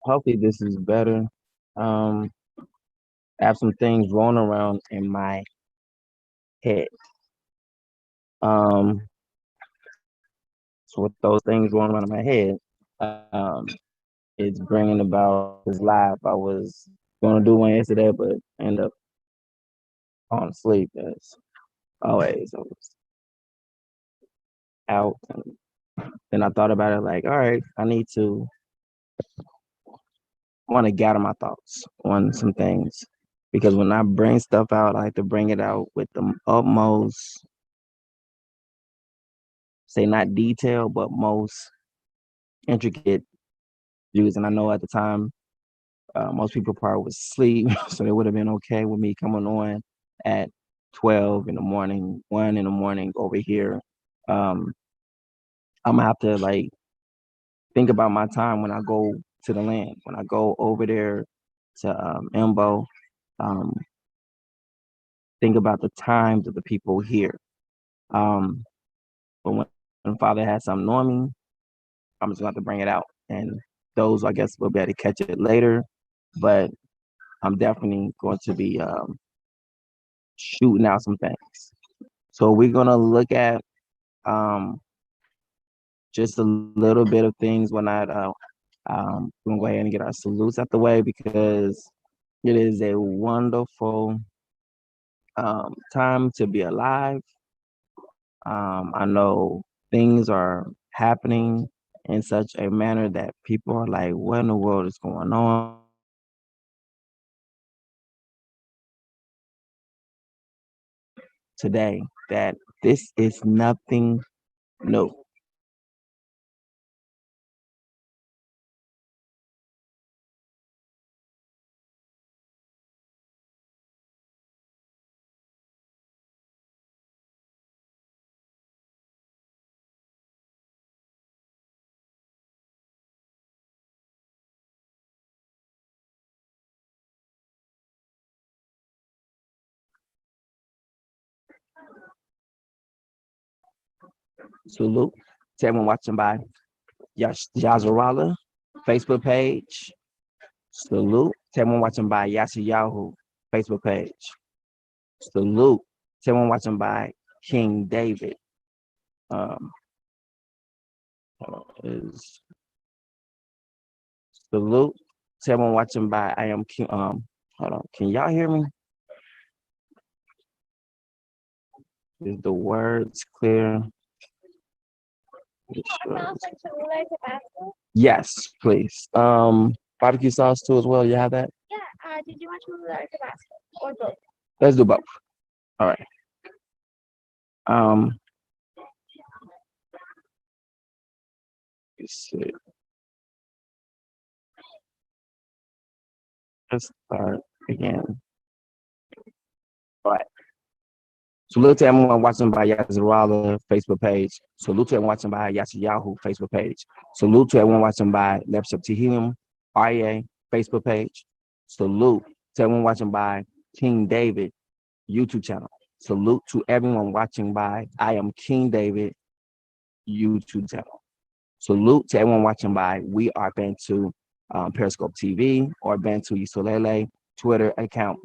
Hopefully this is better. Um, I have some things rolling around in my head. Um, so with those things rolling around in my head, um, it's bringing about this live I was going to do one yesterday, but end up falling asleep as always. I was out, and then I thought about it like, all right, I need to want to gather my thoughts on some things because when I bring stuff out, I like to bring it out with the utmost, say not detail, but most intricate views. And I know at the time, most people probably was asleep, so it would have been okay with me coming on at 12 in the morning, 1 in the morning over here. Um, I'm gonna have to like think about my time when I go to the land, when I go over there to Embo. Um, think about the times of the people here. Um, but when Father has something on me, I'm just going to have to bring it out. And those, I guess, will be able to catch it later. But I'm definitely going to be shooting out some things. So we're going to look at um, just a little bit of things. We're going to go ahead and get our salutes out the way because it is a wonderful time to be alive. I know things are happening in such a manner that people are like, what in the world is going on? Today that this is nothing new. Salute to everyone watching by Yazarala Facebook page. Salute to everyone watching by Yasi Yahoo Facebook page. Salute to everyone watching by King David. Um, is salute to everyone watching by I am King. Hold on, can y'all hear me? Is the words clear? Yes, please. Barbecue sauce too as well. You have that? Yeah. Did you want to Tabasco or both? Let's do both. All right. Um, let's see. Let's start again. All right. Salute to everyone watching by Yazarala Facebook page. Salute to everyone watching by Yahoo Facebook page. Salute to everyone watching by Lepsop Tehillim REA Facebook page. Salute to everyone watching by King David YouTube channel. Salute to everyone watching by I am King David YouTube channel. Salute to everyone watching by We Are Bantu Periscope TV or Bantu Isolele Twitter account.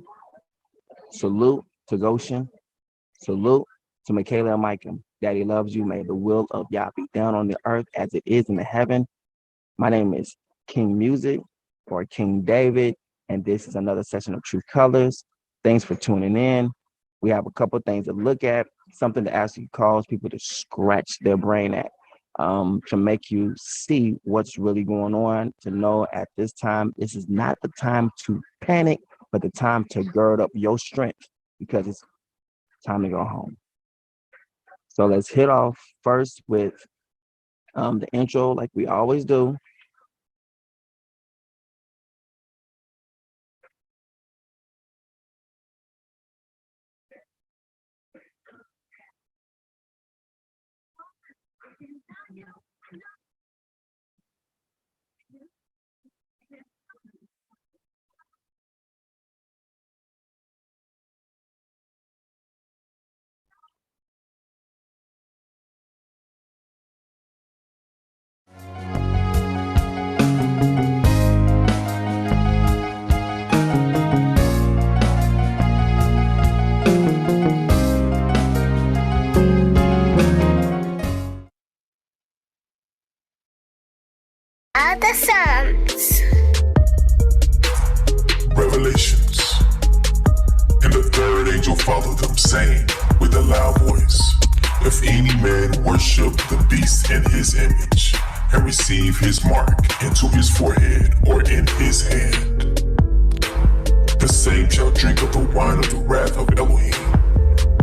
Salute to Goshen. Salute to Michaela and Micah. Daddy loves you. May the will of Yah be done on the earth as it is in the heaven. My name is King Music or King David, and this is another session of True Colors. Thanks for tuning in. We have a couple of things to look at, something to actually cause people to scratch their brain at, to make you see what's really going on, to know at this time, this is not the time to panic, but the time to gird up your strength because it's time to go home. So let's hit off first with the intro like we always do. are the sons. Revelations. And the third angel followed them, saying with a loud voice, if any man worship the beast in his image, and receive his mark into his forehead or in his hand, the same shall drink of the wine of the wrath of Elohim,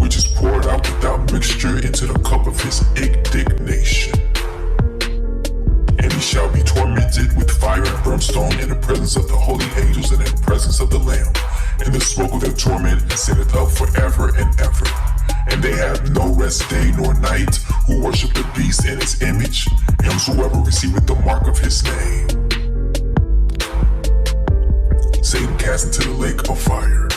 which is poured out without mixture into the cup of his indignation. And he shall be tormented with fire and brimstone in the presence of the holy angels and in the presence of the Lamb. And the smoke of their torment ascendeth up forever and ever. And they have no rest day nor night who worship the beast in his image, and whosoever receiveth the mark of his name. Satan cast into the lake of fire.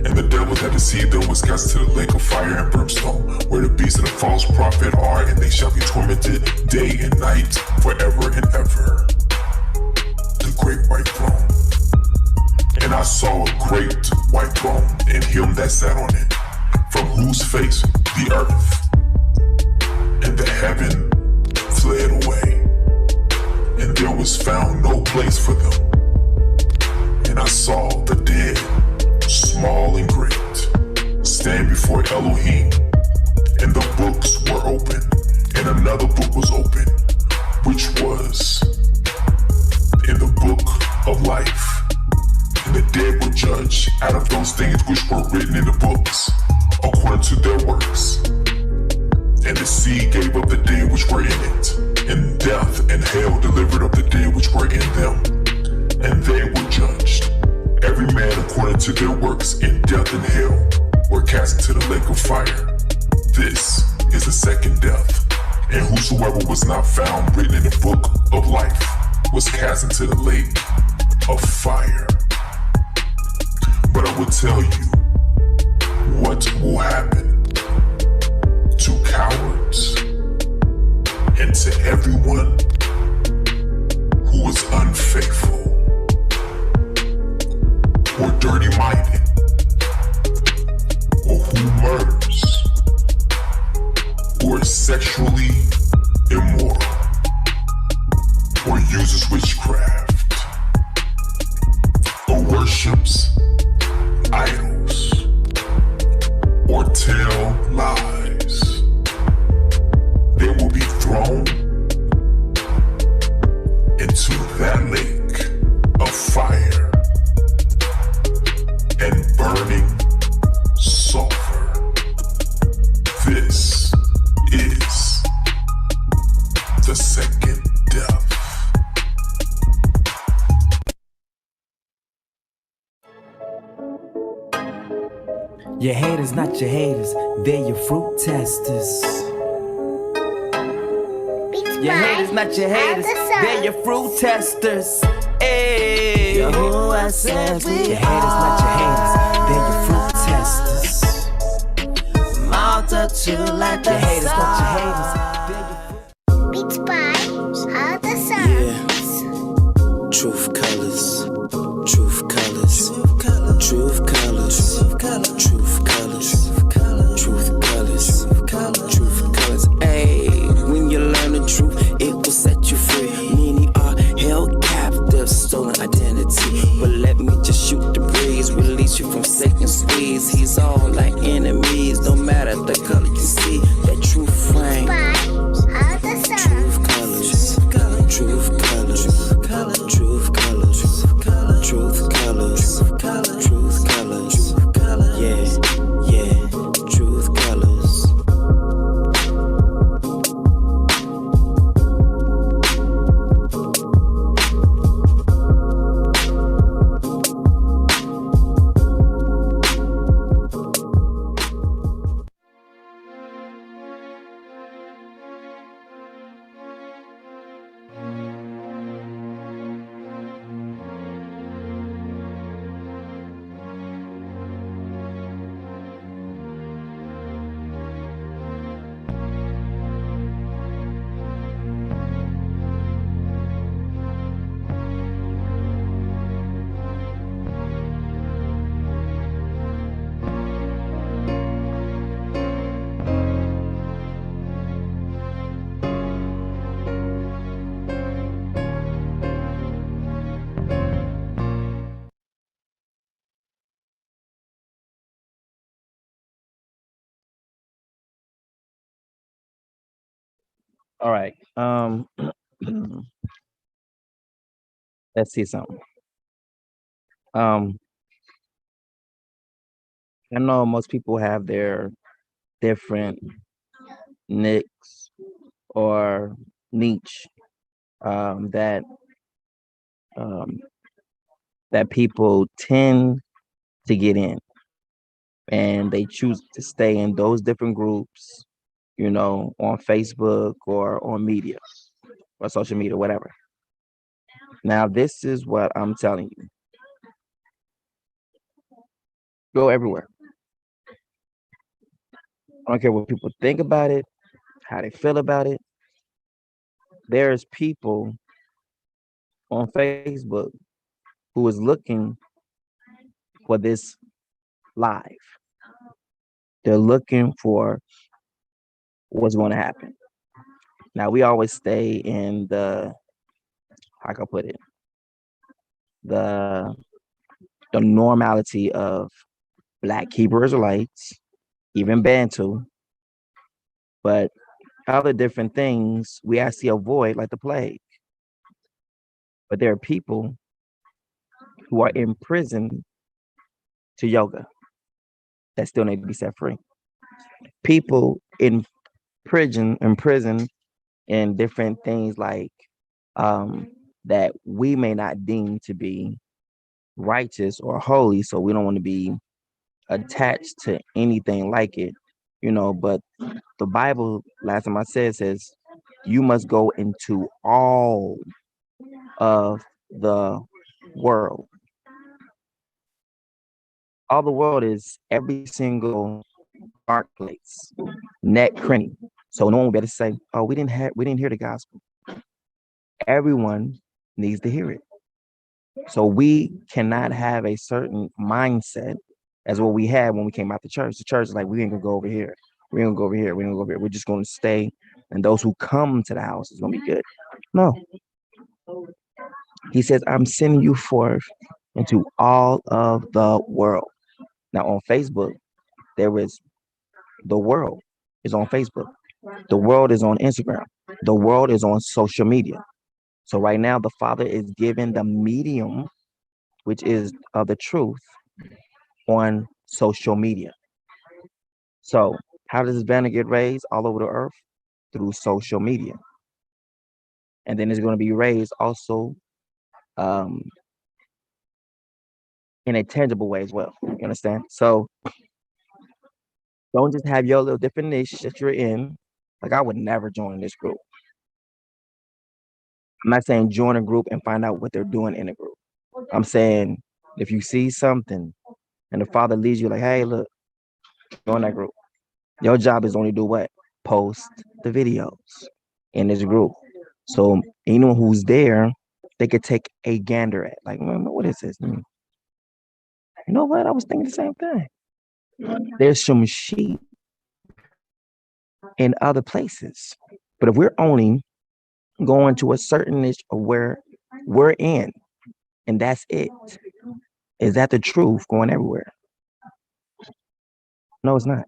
And the devil that deceived them was cast into the lake of fire and brimstone, where the beast and the false prophet are, and they shall be tormented day and night forever and ever. The great white throne. And I saw a great white throne, and him that sat on it, from whose face the earth and the heaven fled away, and there was found no place for them. And I saw the dead, small and great, stand before Elohim, and the books were open, and another book was open, which was in the book of life. And the dead were judged out of those things which were written in the books, according to their works. And the sea gave up the dead which were in it, and death and hell delivered up the dead which were in them. And they were judged, every man according to their works, in death and hell were cast into the lake of fire. This is the second death. And whosoever was not found written in the book of life was cast into the lake of fire. But I will tell you what will happen to cowards and to everyone who is unfaithful or dirty-minded or who murders or is sexually immoral or uses witchcraft or worships idols or tell lies. They will be thrown into that lake of fire and burning sulfur. This is the second death. Your haters, not your haters, they're your fruit testers. Your haters, not your haters, they're your fruit testers. Hey, Yahuwah says, your haters, not your haters, they're your fruit testers. Multitude like your haters, not your haters, they're your fruit. Beats by all the sons. Truth colors, truth colors, truth colors, truth colors, truth colors, truth colors. Ayy, when you learn the truth, it will set you free. Many are held captive, stolen identity. But let me just shoot the breeze, release you from Satan's squeeze. He's all like enemies, no matter the color you see. That truth frame. By all the sons. Truth colors, truth colors, truth colors, truth colors, truth colors, yeah, yeah, truth colors. All right. Let's see something. Um, I know most people have their different nicks or niche that um, that people tend to get in, and they choose to stay in those different groups, on Facebook or on media or social media, whatever. Now, this is what I'm telling you: go everywhere. I don't care what people think about it, how they feel about it. There's people on Facebook who is looking for this live. They're looking for what's going to happen. Now, we always stay in how can I put it, the the normality of Black Hebrew Israelites, even Bantu, but other different things we actually avoid like the plague. But there are people who are in prison to yoga that still need to be set free. People in prison and different things like that we may not deem to be righteous or holy, so we don't want to be attached to anything like it, but the Bible, last time I said, says you must go into all of the world. All the world is every single dark place, net cranny. So no one will be able to say, "Oh, we didn't hear the gospel." Everyone needs to hear it. So we cannot have a certain mindset as what we had when we came out the church. The church is like, we ain't gonna go over here. We ain't gonna go over here. We ain't gonna go over here. We're just gonna stay, and those who come to the house is gonna be good. No, he says, I'm sending you forth into all of the world. Now on Facebook, there is the world is on Facebook. The world is on Instagram. The world is on social media. So right now, the Father is giving the medium, which is of the truth, on social media. So how does this banner get raised all over the earth? Through social media. And then it's going to be raised also um, in a tangible way as well. You understand? So don't just have your little different niche that you're in. Like, I would never join this group. I'm not saying join a group and find out what they're doing in a group. I'm saying if you see something and the Father leads you like, hey, look, join that group. Your job is only do what? Post the videos in this group. So anyone who's there, they could take a gander at. Like, what is this? You know what? I was thinking the same thing. There's some sheep in other places. But if we're only going to a certain niche of where we're in, and that's it, is that the truth going everywhere? No, it's not.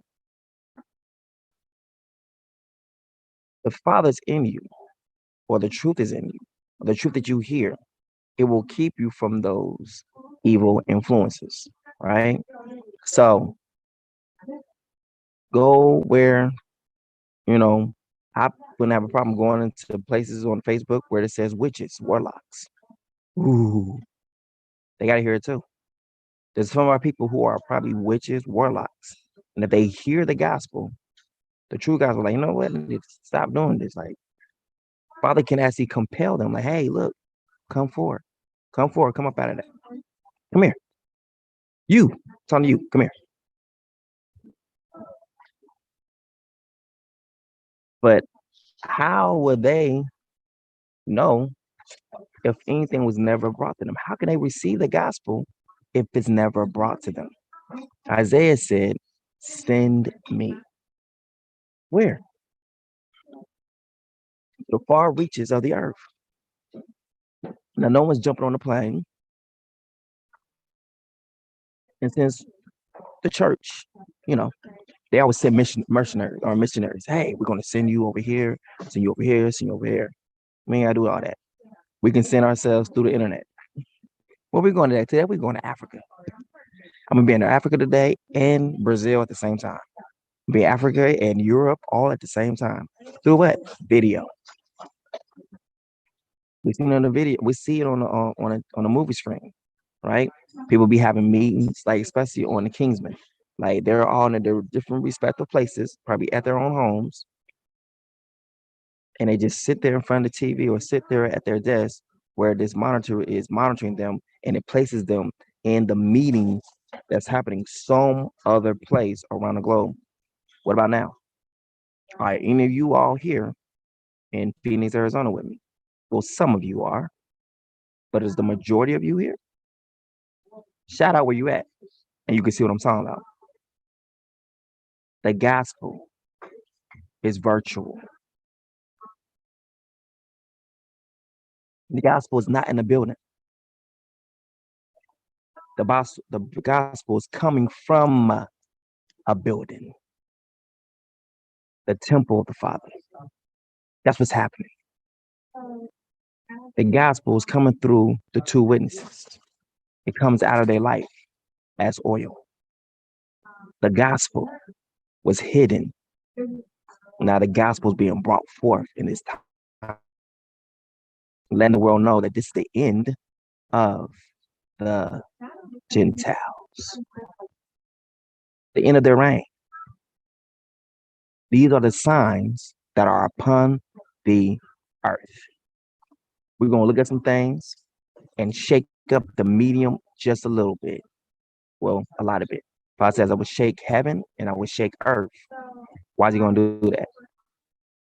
The Father's in you, or the truth is in you, or the truth that you hear, it will keep you from those evil influences, right? So go where, you know, I wouldn't have a problem going into places on Facebook where it says witches, warlocks. Ooh, they got to hear it too. There's some of our people who are probably witches, warlocks. And if they hear the gospel, the true gospel, like, you know what? Stop doing this. Like, Father can actually compel them, like, hey, look, come forward. Come forward. Come up out of that. Come here. You, talking to you. Come here. But how would they know if anything was never brought to them? How can they receive the gospel if it's never brought to them? Isaiah said, send me. Where? The far reaches of the earth. Now, no one's jumping on the plane. And since the church, They always send mercenaries or missionaries. Hey, we're going to send you over here, send you over here, send you over here. We ain't got to do all that. We can send ourselves through the internet. Where we going today? We're going to Africa. I'm going to be in Africa today and Brazil at the same time. Be Africa and Europe all at the same time. Through what? Video. We see it on the video. We see it on the movie screen, right? People be having meetings, like especially on the Kingsman. Like they're all in their different respective places, probably at their own homes, and they just sit there in front of the TV or sit there at their desk where this monitor is monitoring them, and it places them in the meeting that's happening some other place around the globe. What about now? Are any of you all here in Phoenix, Arizona with me? Well, some of you are, but is the majority of you here? Shout out where you at, and you can see what I'm talking about. The gospel is virtual. The gospel is not in the building. The gospel is coming from a building, the temple of the Father. That's what's happening. The gospel is coming through the two witnesses. It comes out of their life as oil. The gospel was hidden. Now the gospel is being brought forth in this time. Letting the world know that this is the end of the Gentiles, the end of their reign. These are the signs that are upon the earth. We're going to look at some things and shake up the medium just a little bit. Well, a lot of it. God says I would shake heaven and I would shake earth. Why is he going to do that?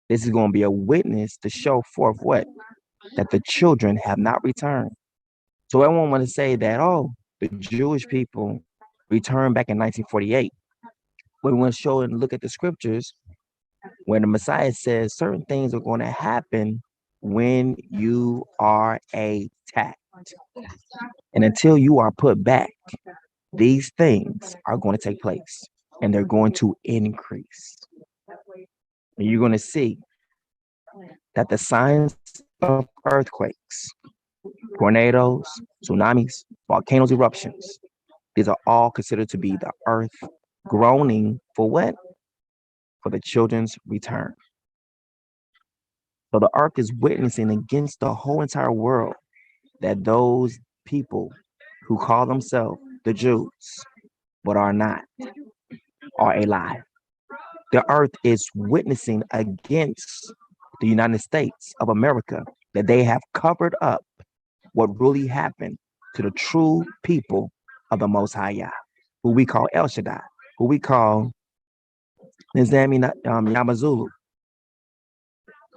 This is going to be a witness to show forth what? That the children have not returned. So I won't want to say that, oh, the Jewish people returned back in 1948. But we want to show and look at the scriptures when the Messiah says certain things are going to happen when you are attacked. And until you are put back, these things are going to take place and they're going to increase. And you're going to see that the signs of earthquakes, tornadoes, tsunamis, volcanoes, eruptions, these are all considered to be the earth groaning for what? For the children's return. So the earth is witnessing against the whole entire world that those people who call themselves the Jews, but are not, are a lie. The earth is witnessing against the United States of America that they have covered up what really happened to the true people of the Most High Yah, who we call El Shaddai, who we call Nzambi Yamazulu,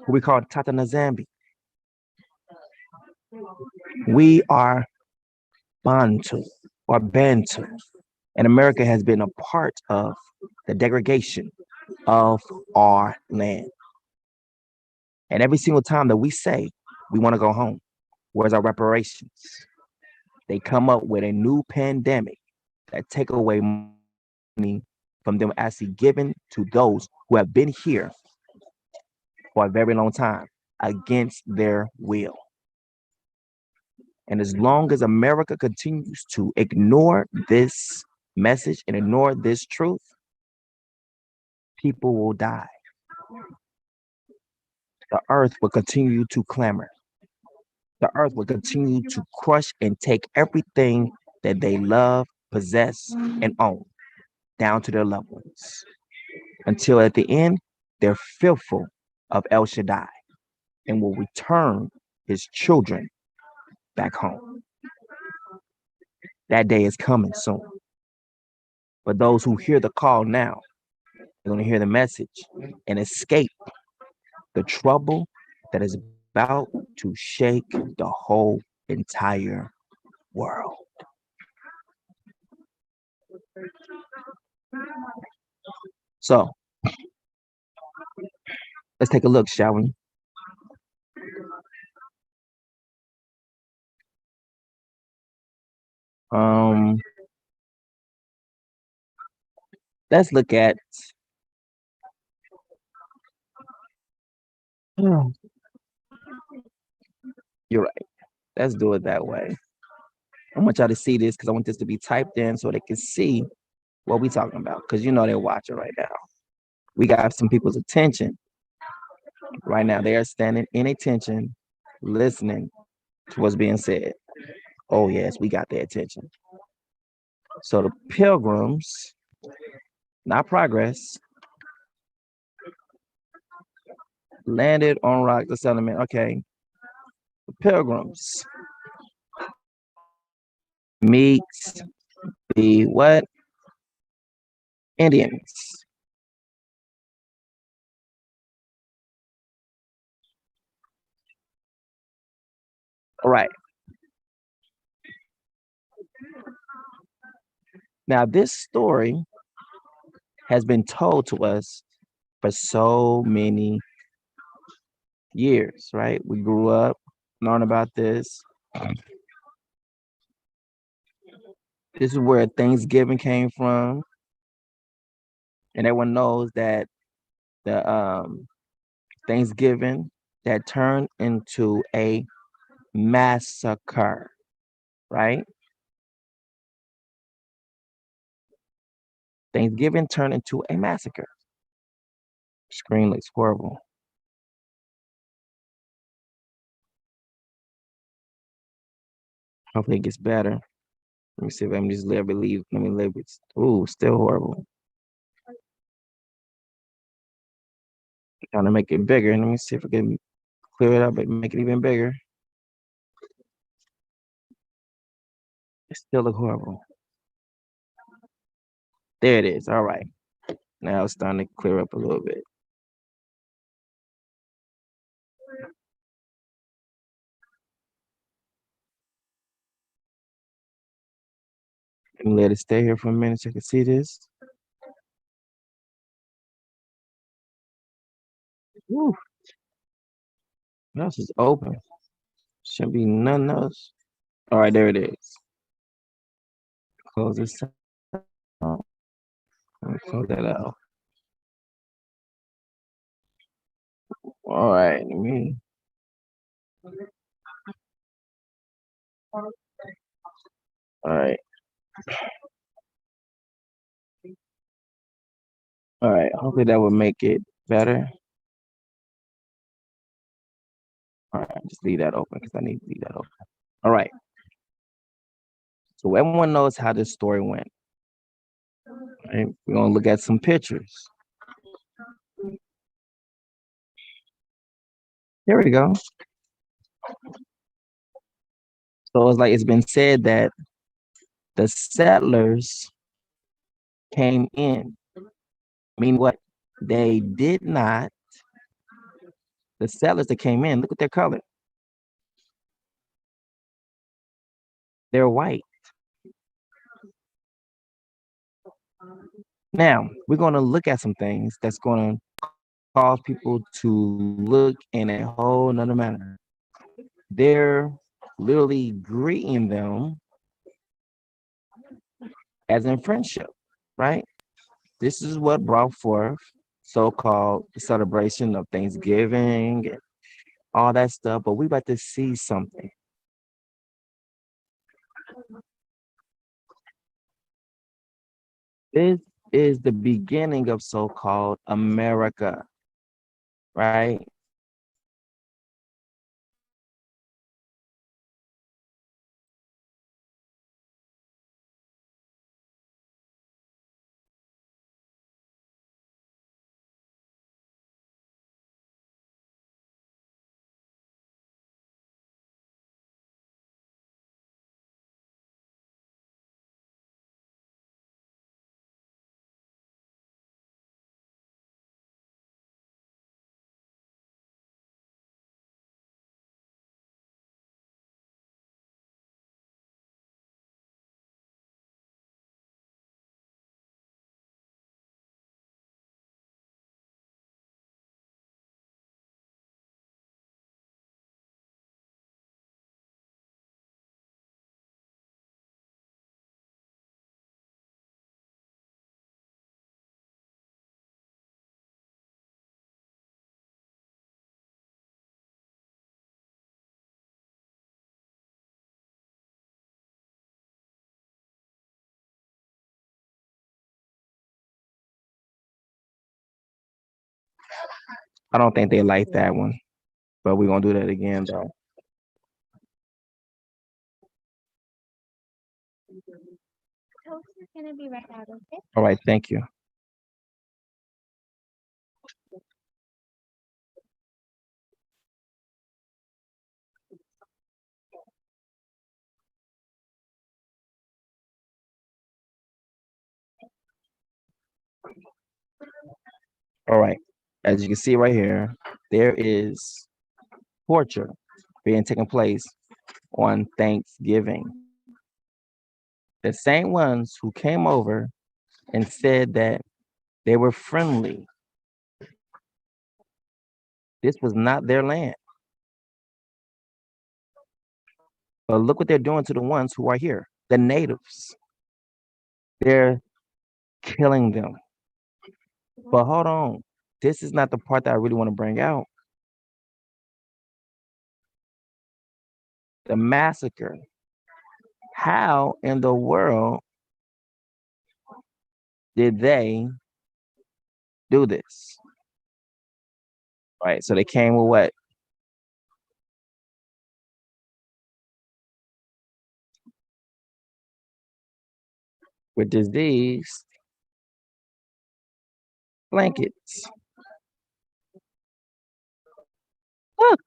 who we call Tata Nzambi. We are Bantu or Bantu, and America has been a part of the degradation of our land. And every single time that we say we want to go home, where's our reparations? They come up with a new pandemic that take away money from them actually given to those who have been here for a very long time against their will. And as long as America continues to ignore this message and ignore this truth, people will die. The earth will continue to clamor. The earth will continue to crush and take everything that they love, possess, and own, down to their loved ones. Until at the end, they're fearful of El Shaddai and will return his children back home. That day is coming soon. But those who hear the call now, they're going to hear the message and escape the trouble that is about to shake the whole entire world. So let's take a look, shall we? Let's look at Oh, you're right. Let's do it that way. I want y'all to see this because I want this to be typed in so they can see what we talking about. Because you know they're watching right now. We got some people's attention right now. They are standing in attention, listening to what's being said. Oh yes, we got their attention. So the pilgrims, not progress, landed on rock the settlement. Okay, the pilgrims meets the what? Indians. All right. Now this story has been told to us for so many years, right? We grew up, learned about this. This is where Thanksgiving came from, and everyone knows that the Thanksgiving that turned into a massacre, right? Thanksgiving turned into a massacre. Screen looks horrible. Hopefully it gets better. Let me see if I can just let me leave. Let me live it. Ooh, still horrible. Trying to make it bigger. Let me see if I can clear it up and make it even bigger. It still look horrible. There it is. All right. Now it's starting to clear up a little bit. Let me let it stay here for a minute so you can see this. Woo. What else is open? Shouldn't be nothing else. All right, there it is. Close this out. Let me close that out. All right, let me. All right. All right. Hopefully that will make it better. All right, just leave that open because I need to leave that open. All right. So everyone knows how this story went. Right? We're gonna look at some pictures. Here we go. So it's like it's been said that the settlers came in. Mean what? They did not. The settlers that came in, look at their color. They're white. Now, we're going to look at some things that's going to cause people to look in a whole nother manner. They're literally greeting them as in friendship, right? This is what brought forth so-called celebration of Thanksgiving and all that stuff, but we about to see something. This is the beginning of so-called America, right? I don't think they like that one, but we're gonna do that again though. Toast is gonna be right out, okay? All right, thank you. All right, as you can see right here, there is torture being taken place on Thanksgiving. The same ones who came over and said that they were friendly. This was not their land. But look what they're doing to the ones who are here, the natives. They're killing them. But hold on, this is not the part that I really want to bring out. The massacre. How in the world did they do this? Right, so they came with what? With disease blankets. Look.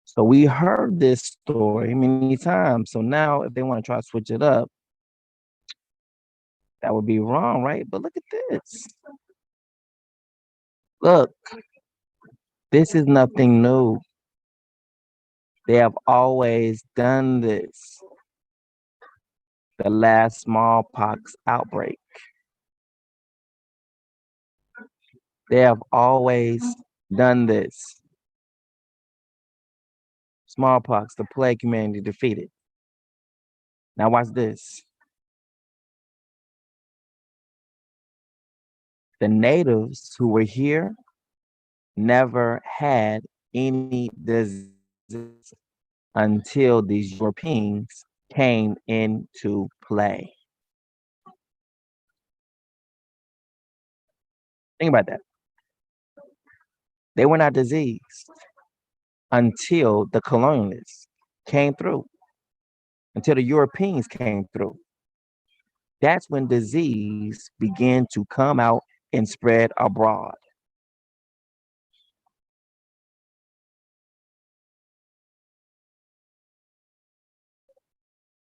So we heard this story many times. So now if they want to try to switch it up, that would be wrong, right? But look at this. Look, this is nothing new. They have always done this. The last smallpox outbreak. They have always done this. Smallpox, the plague humanity defeated. Now watch this. The natives who were here never had any disease until these Europeans came into play. Think about that. They were not diseased until the colonialists came through, until the Europeans came through. That's when disease began to come out and spread abroad.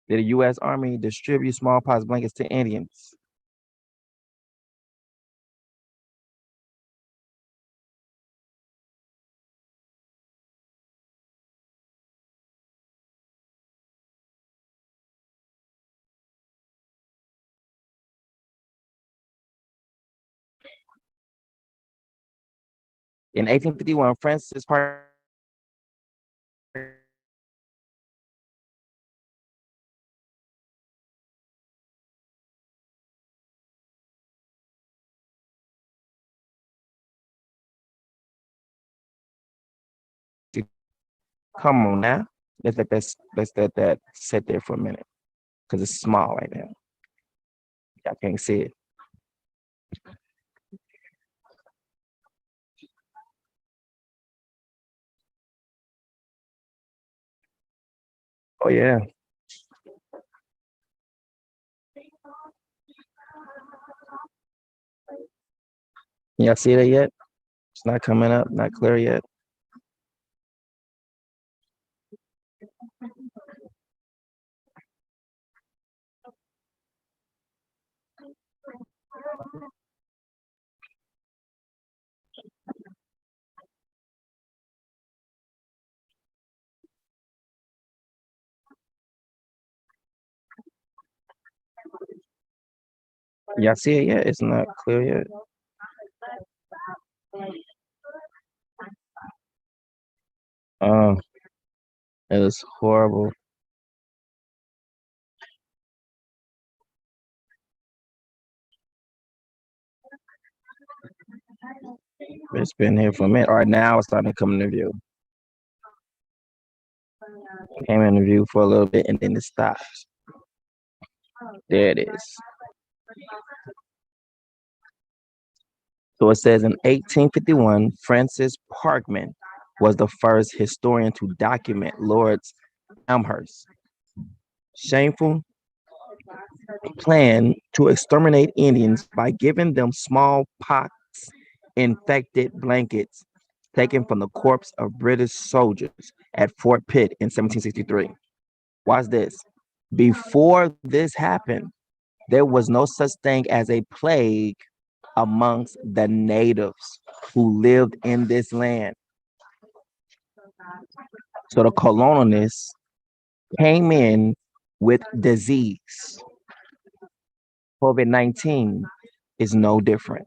Did the U.S. Army distribute smallpox blankets to Indians? In 1851, Francis Parker come on now. Let's let that sit there for a minute. Because it's small right now. I can't see it. Oh yeah. Y'all see that yet? It's not coming up, not clear yet. Y'all see it yet? It's not clear yet. Oh, it is horrible. It's been here for a minute. All right, now it's starting to come into view. Came into view for a little bit and then it stops. There it is. So it says in 1851, Francis Parkman was the first historian to document Lord Amherst's shameful plan to exterminate Indians by giving them smallpox infected blankets taken from the corpse of British soldiers at Fort Pitt in 1763. Watch this. Before this happened, there was no such thing as a plague amongst the natives who lived in this land. So the colonialists came in with disease. COVID-19 is no different.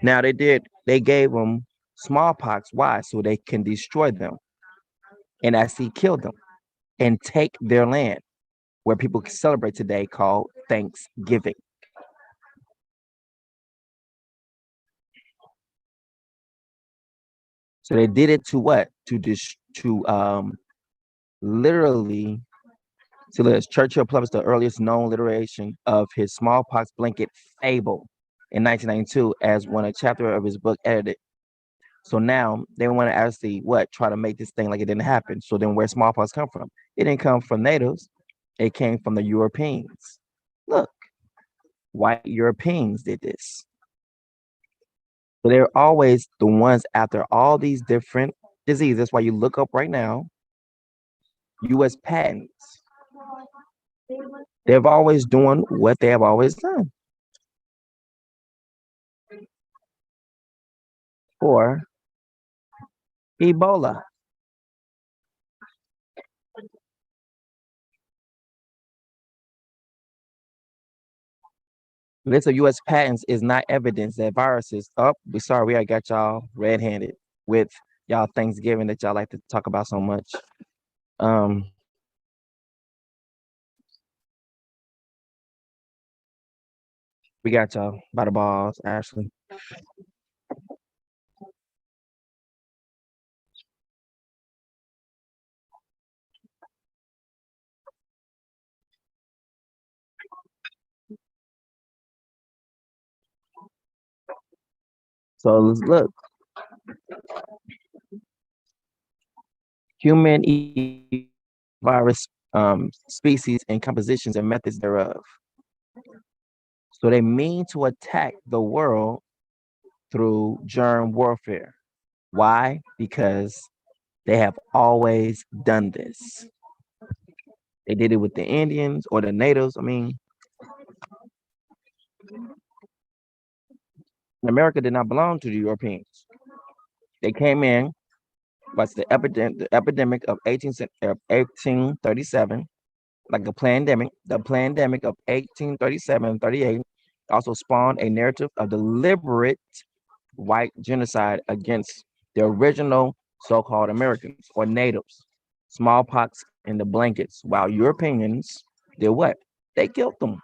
Now they gave them smallpox. Why? So they can destroy them and actually kill them and take their land, where people can celebrate today called Thanksgiving. So they did it to what? Literally, so Churchill published the earliest known iteration of his smallpox blanket fable in 1992 as one a chapter of his book edited. So now they want to actually try to make this thing like it didn't happen. So then where smallpox come from? It didn't come from natives. It came from the Europeans. Look, white Europeans did this. So they're always the ones after all these different diseases. That's why you look up right now, U.S. patents. They've always doing what they have always done. For Ebola. List of U.S. patents is not evidence that viruses. Oh, we sorry, I got y'all red-handed with y'all Thanksgiving that y'all like to talk about so much. We got y'all by the balls, Ashley. So let's look. Human virus species and compositions and methods thereof. So they mean to attack the world through germ warfare. Why? Because they have always done this. They did it with the Indians or the natives. I mean, America did not belong to the Europeans. They came in, but the epidemic of 1837, like the pandemic of 1837-38 also spawned a narrative of deliberate white genocide against the original so-called Americans or natives. Smallpox in the blankets, while Europeans did what? They killed them.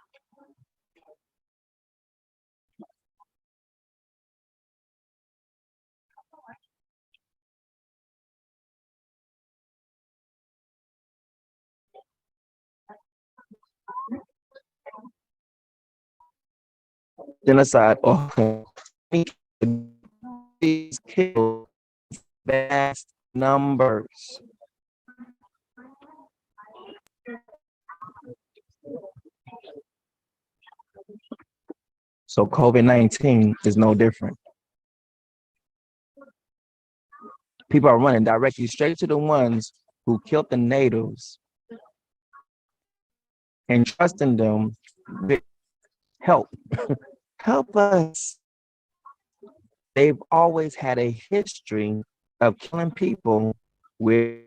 Genocide or these killed vast numbers. So COVID-19 is no different. People are running directly straight to the ones who killed the natives and trusting them with help. Help us. They've always had a history of killing people with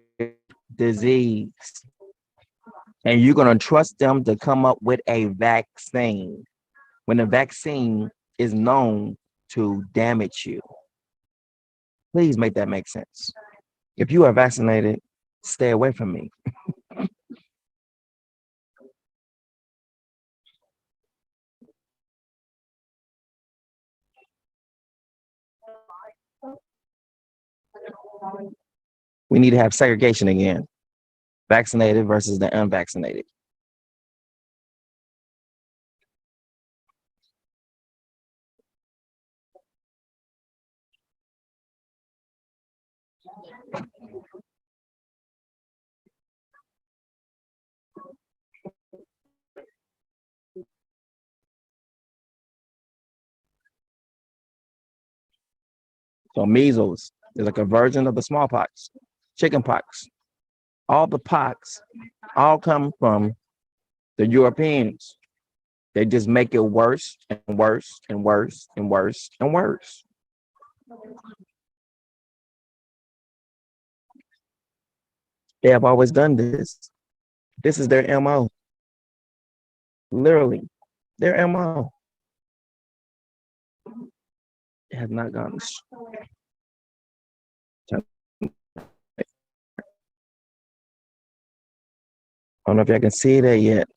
disease. And you're going to trust them to come up with a vaccine when the vaccine is known to damage you. Please make that make sense. If you are vaccinated, stay away from me. We need to have segregation again. Vaccinated versus the unvaccinated. So measles is like a version of the smallpox, chickenpox. All the pox all come from the Europeans. They just make it worse and worse and worse and worse and worse. They have always done this. This is their MO. Literally, their MO. It has not gone. I don't know if y'all can see that yet.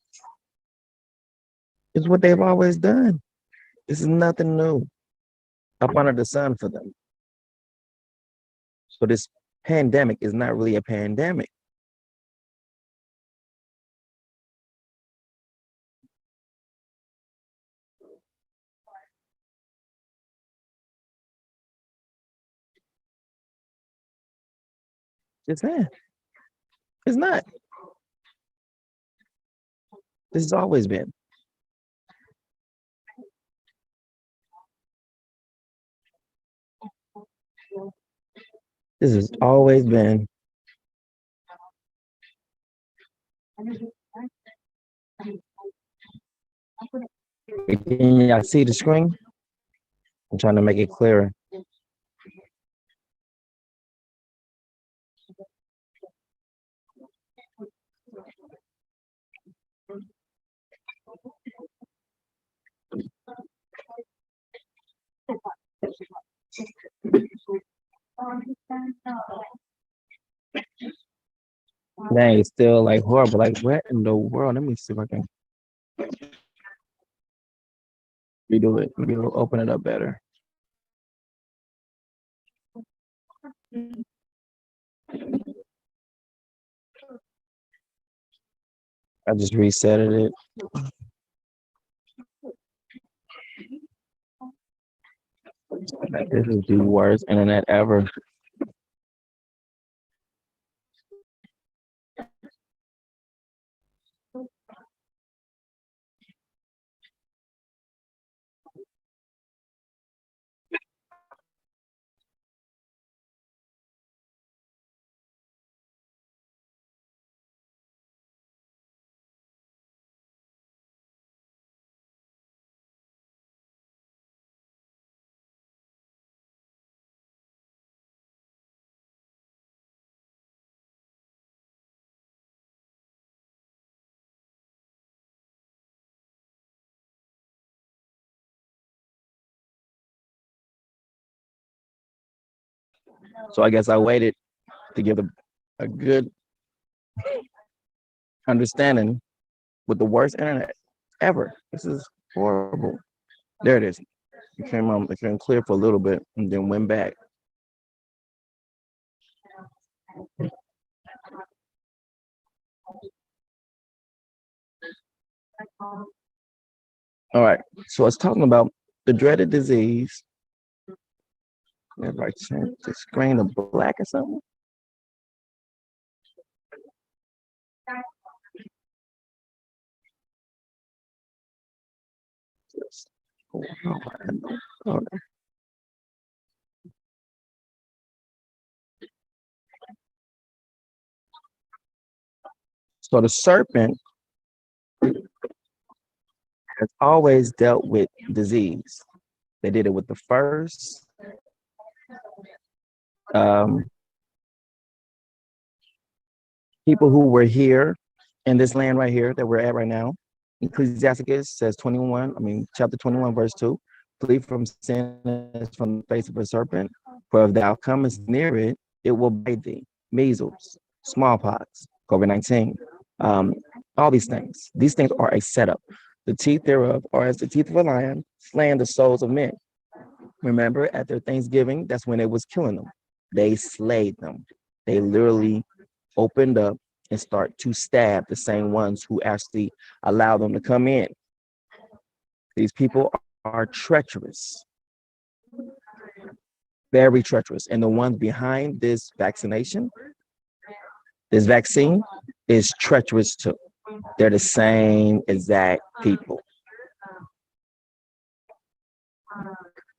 It's what they've always done. This is nothing new up under the sun for them. So this pandemic is not really a pandemic. Just saying. It's not. This has always been. This has always been. Can y'all see the screen? I'm trying to make it clearer. Dang, it's still like horrible. Like, what in the world? Let me see if I can redo it. Maybe it'll open it up better. I just resetted it. This is the worst internet ever. So I guess I waited to give a good understanding with the worst internet ever. This is horrible. There it is. It came clear for a little bit and then went back. All right, so it's talking about the dreaded disease. Everybody change the screen to black or something. So the serpent has always dealt with disease. They did it with the first. People who were here in this land right here that we're at right now. Ecclesiasticus says chapter 21, verse 2, flee from sin as from the face of a serpent, for if thou comest near it, it will bite thee. Measles, smallpox, COVID-19, all these things. These things are a setup. The teeth thereof are as the teeth of a lion, slaying the souls of men. Remember, at their Thanksgiving, that's when it was killing them. they slayed them. They literally opened up and start to stab the same ones who actually allow them to come in. These people are treacherous, very treacherous. And the ones behind this vaccine is treacherous too. They're the same exact people.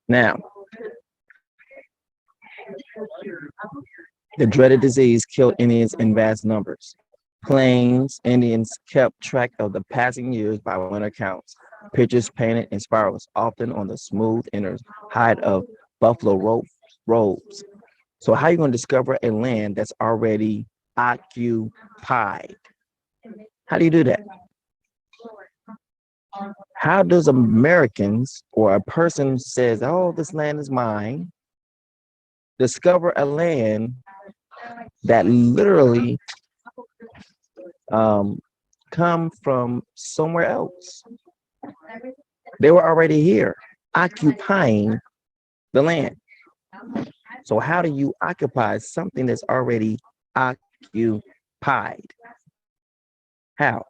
Now, the dreaded disease killed Indians in vast numbers. Plains Indians kept track of the passing years by winter counts, pictures painted in spirals, often on the smooth inner hide of buffalo robes. So how are you going to discover a land that's already occupied? How do you do that? How does Americans or a person says, oh, this land is mine, discover a land that literally come from somewhere else? They were already here, occupying the land. So how do you occupy something that's already occupied? How?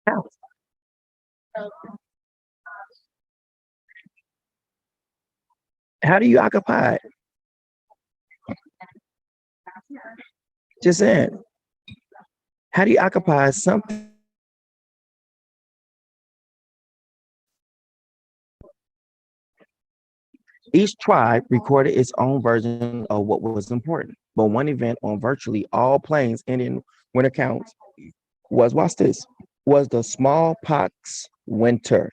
How? How do you occupy it? Just saying. How do you occupy something? Each tribe recorded its own version of what was important, but one event on virtually all plains Indian winter counts was, watch this, was the smallpox winter.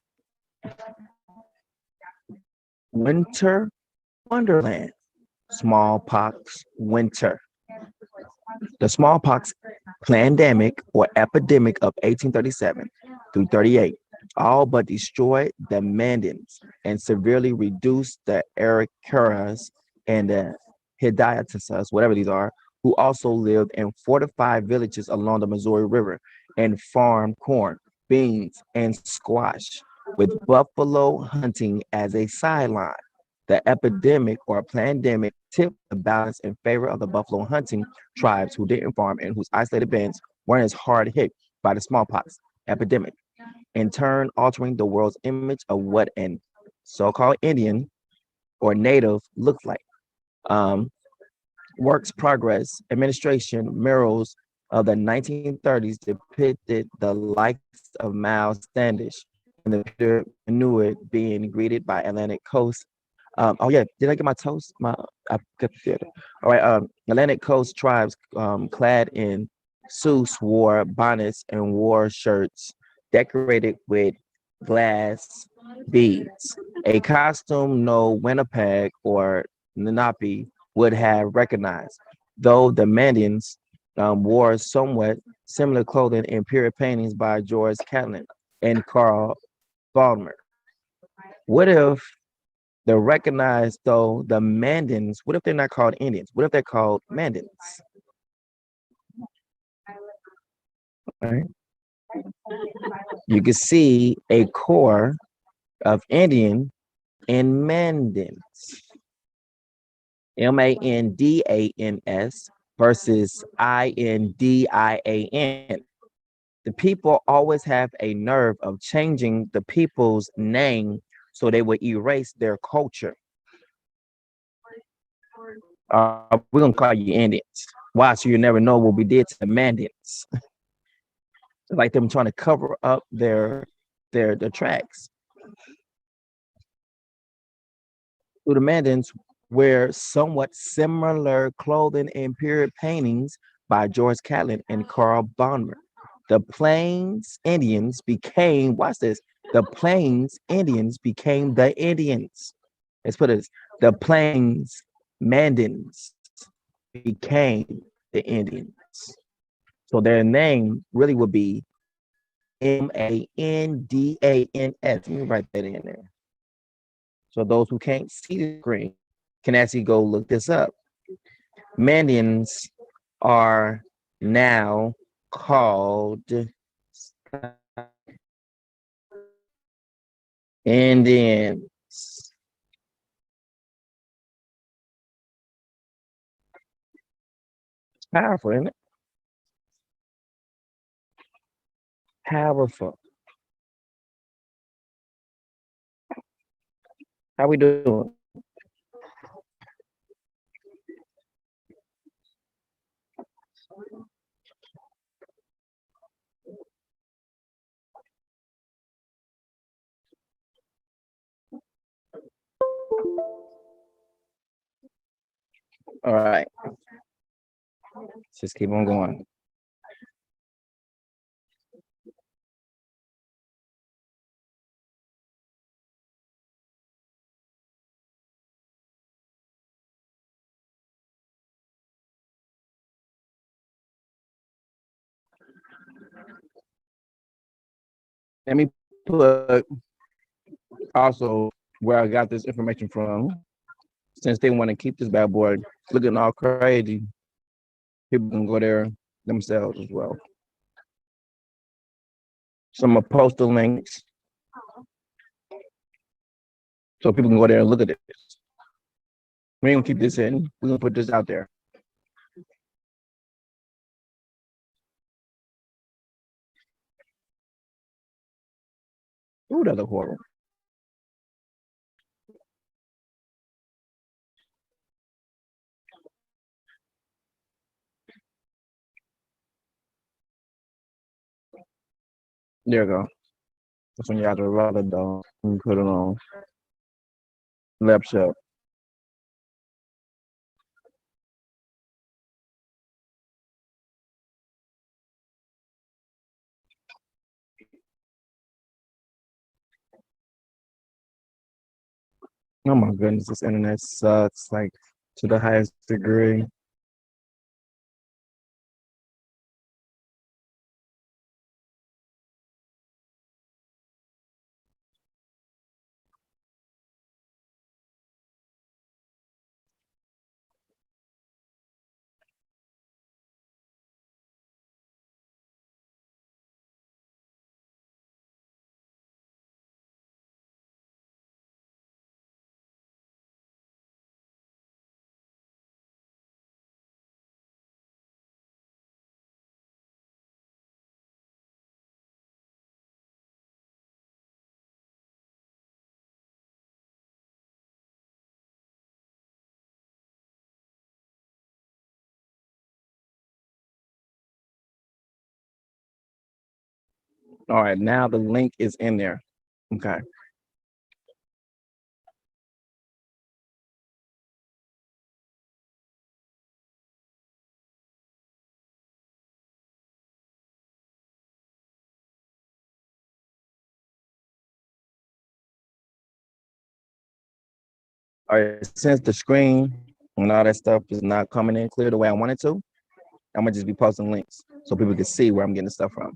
Winter wonderland. Smallpox winter. The smallpox pandemic or epidemic of 1837 through 38 all but destroyed the Mandans and severely reduced the Arikaras and the Hidayatas, whatever these are, who also lived in fortified villages along the Missouri River and farmed corn, beans, and squash, with buffalo hunting as a sideline. The epidemic or pandemic tipped the balance in favor of the buffalo hunting tribes who didn't farm and whose isolated bands weren't as hard hit by the smallpox epidemic, in turn altering the world's image of what an so-called Indian or native looks like. Works Progress Administration murals of the 1930s depicted the likes of Miles Standish and the Peter Inuit being greeted by Atlantic Coast. Oh yeah, did I get my toast? I got the theater. All right, Atlantic Coast tribes clad in suits wore bonnets and wore shirts decorated with glass beads, a costume no Winnipeg or Lenape would have recognized, though the Mandans wore somewhat similar clothing in period paintings by George Catlin and Carl Ballmer. What if the recognized, though, the Mandans, what if they're not called Indians? What if they're called Mandans? All right. You can see a core of Indian in Mandans. Mandans versus Indian. The people always have a nerve of changing the people's name so they would erase their culture. We're gonna call you Indians. Why? So you never know what we did to the Mandans. Like them trying to cover up their tracks. So the Mandans wear somewhat similar clothing in period paintings by George Catlin and Carl Ballmer. The Plains Indians became, watch this, the Plains Indians became the Indians. Let's put it, the Plains Mandans became the Indians. So their name really would be Mandans. Let me write that in there. So those who can't see the screen can actually go look this up. Mandans are now called Indians. It's powerful, isn't it? Powerful. How we doing? All right. Let's just keep on going. Let me put also where I got this information from. Since they want to keep this bad boy looking all crazy, people can go there themselves as well. Some of postal links, so people can go there and look at this. We ain't gonna keep this in. We're gonna put this out there. Ooh, that look horrible. There you go. That's when you have to rub it though. And put it on. Left shelf. Oh my goodness, this internet sucks like to the highest degree. All right, now the link is in there. Okay. All right, since the screen and all that stuff is not coming in clear the way I want it to, I'm gonna just be posting links so people can see where I'm getting the stuff from.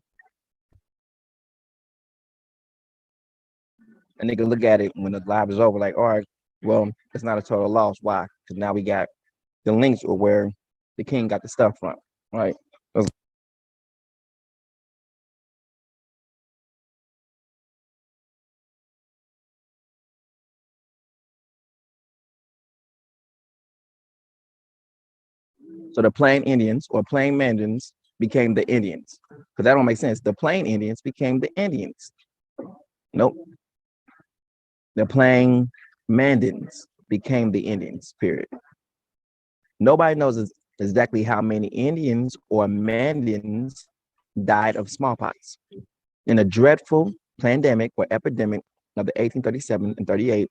And they can look at it when the live is over, like, all right, well, it's not a total loss. Why? Because now we got the links or where the king got the stuff from, right? So the Plain Indians or Plain Mandans became the Indians. Because that don't make sense. The Plain Indians became the Indians. Nope. The Plain Mandans became the Indians, period. Nobody knows exactly how many Indians or Mandans died of smallpox. In a dreadful pandemic or epidemic of the 1837 and 38,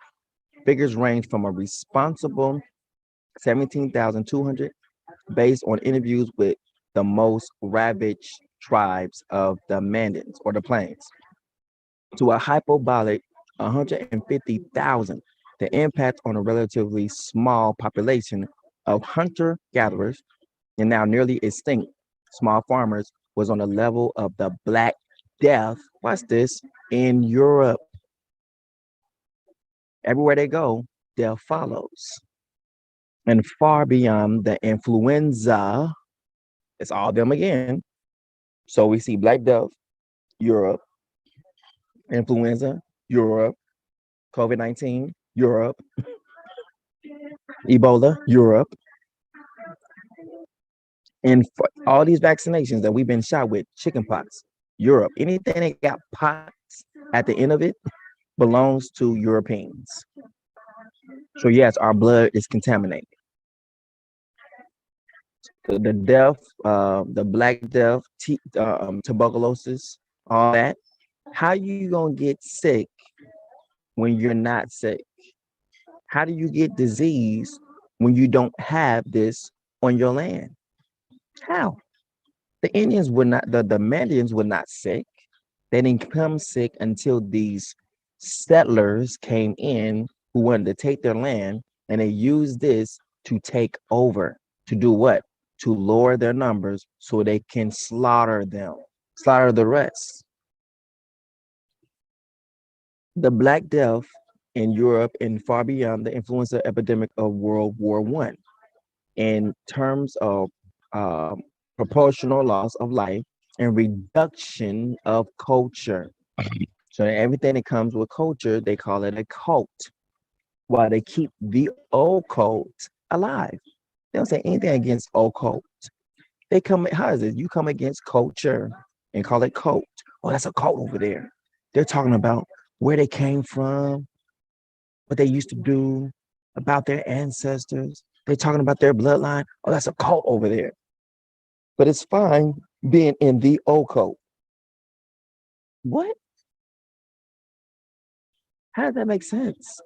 figures range from a responsible 17,200 based on interviews with the most ravaged tribes of the Mandans or the Plains, to a hyperbolic 150,000. The impact on a relatively small population of hunter-gatherers and now nearly extinct small farmers was on the level of the Black Death. What's this? In Europe. Everywhere they go, death follows. And far beyond the influenza, it's all them again. So we see Black Death, Europe, influenza, Europe, COVID-19, Europe. Ebola, Europe. And for all these vaccinations that we've been shot with, chickenpox, Europe. Anything that got pox at the end of it belongs to Europeans. So yes, our blood is contaminated. The death, the Black Death, tuberculosis, all that. How you gonna get sick when you're not sick? How do you get disease when you don't have this on your land? How? The Indians were not, the Mandians were not sick. They didn't become sick until these settlers came in who wanted to take their land, and they used this to take over. To do what? To lower their numbers so they can slaughter them, slaughter the rest. The Black Death in Europe and far beyond the influenza epidemic of World War I. In terms of proportional loss of life and reduction of culture. So everything that comes with culture, they call it a cult, while they keep the occult alive. They don't say anything against occult. They come, how is it? You come against culture and call it cult. Oh, that's a cult over there. They're talking about where they came from, what they used to do, about their ancestors. They're talking about their bloodline. Oh, that's a cult over there. But it's fine being in the occult. What? How does that make sense?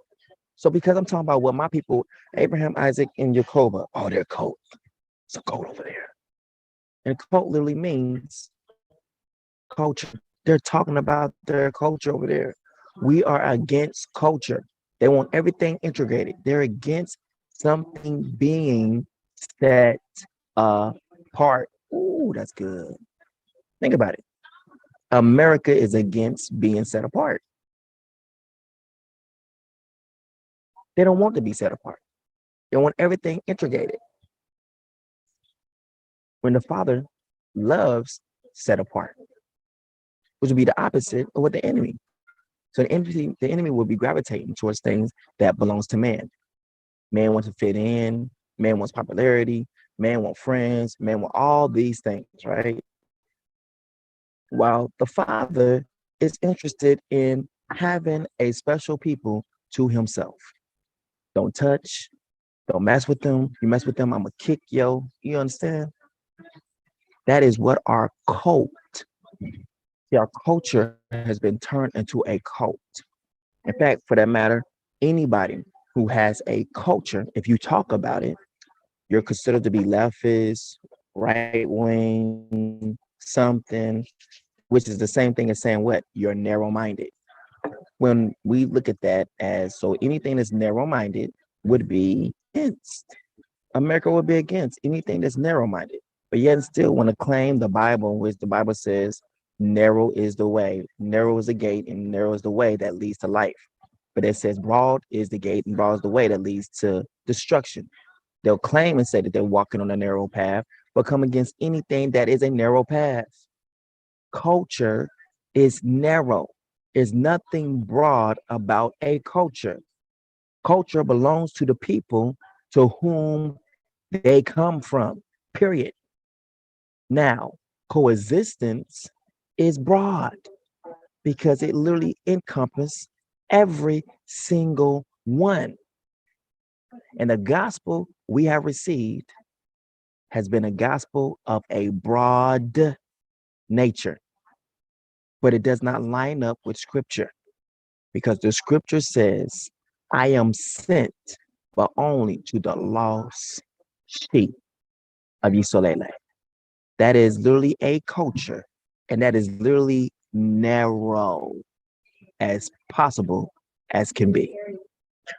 So because I'm talking about what my people, Abraham, Isaac, and Jacob, oh, they're cult. It's a cult over there. And cult literally means culture. They're talking about their culture over there. We are against culture. They want everything integrated. They're against something being set apart. Ooh, that's good. Think about it. America is against being set apart. They don't want to be set apart. They want everything integrated. When the Father loves set apart, which would be the opposite of what the enemy. So the enemy will be gravitating towards things that belongs to man. Man wants to fit in. Man wants popularity. Man wants friends. Man wants all these things, right? While the Father is interested in having a special people to himself. Don't touch. Don't mess with them. You mess with them, I'm going to kick yo. You understand? That is what our cult. Our culture has been turned into a cult. In fact, for that matter, anybody who has a culture, if you talk about it, you're considered to be leftist, right wing, something, which is the same thing as saying what? You're narrow-minded. When we look at that as, so anything that's narrow-minded would be against. America would be against anything that's narrow-minded, but yet still want to claim the Bible, which the Bible says, narrow is the way, narrow is the gate, and narrow is the way that leads to life. But it says broad is the gate and broad is the way that leads to destruction. They'll claim and say that they're walking on a narrow path, but come against anything that is a narrow path. Culture is narrow. There's nothing broad about a culture. Culture belongs to the people to whom they come from, period. Now, coexistence is broad because it literally encompasses every single one. And the gospel we have received has been a gospel of a broad nature, but it does not line up with scripture because the scripture says, I am sent, but only to the lost sheep of Yisrael. That is literally a culture, and that is literally narrow as possible as can be.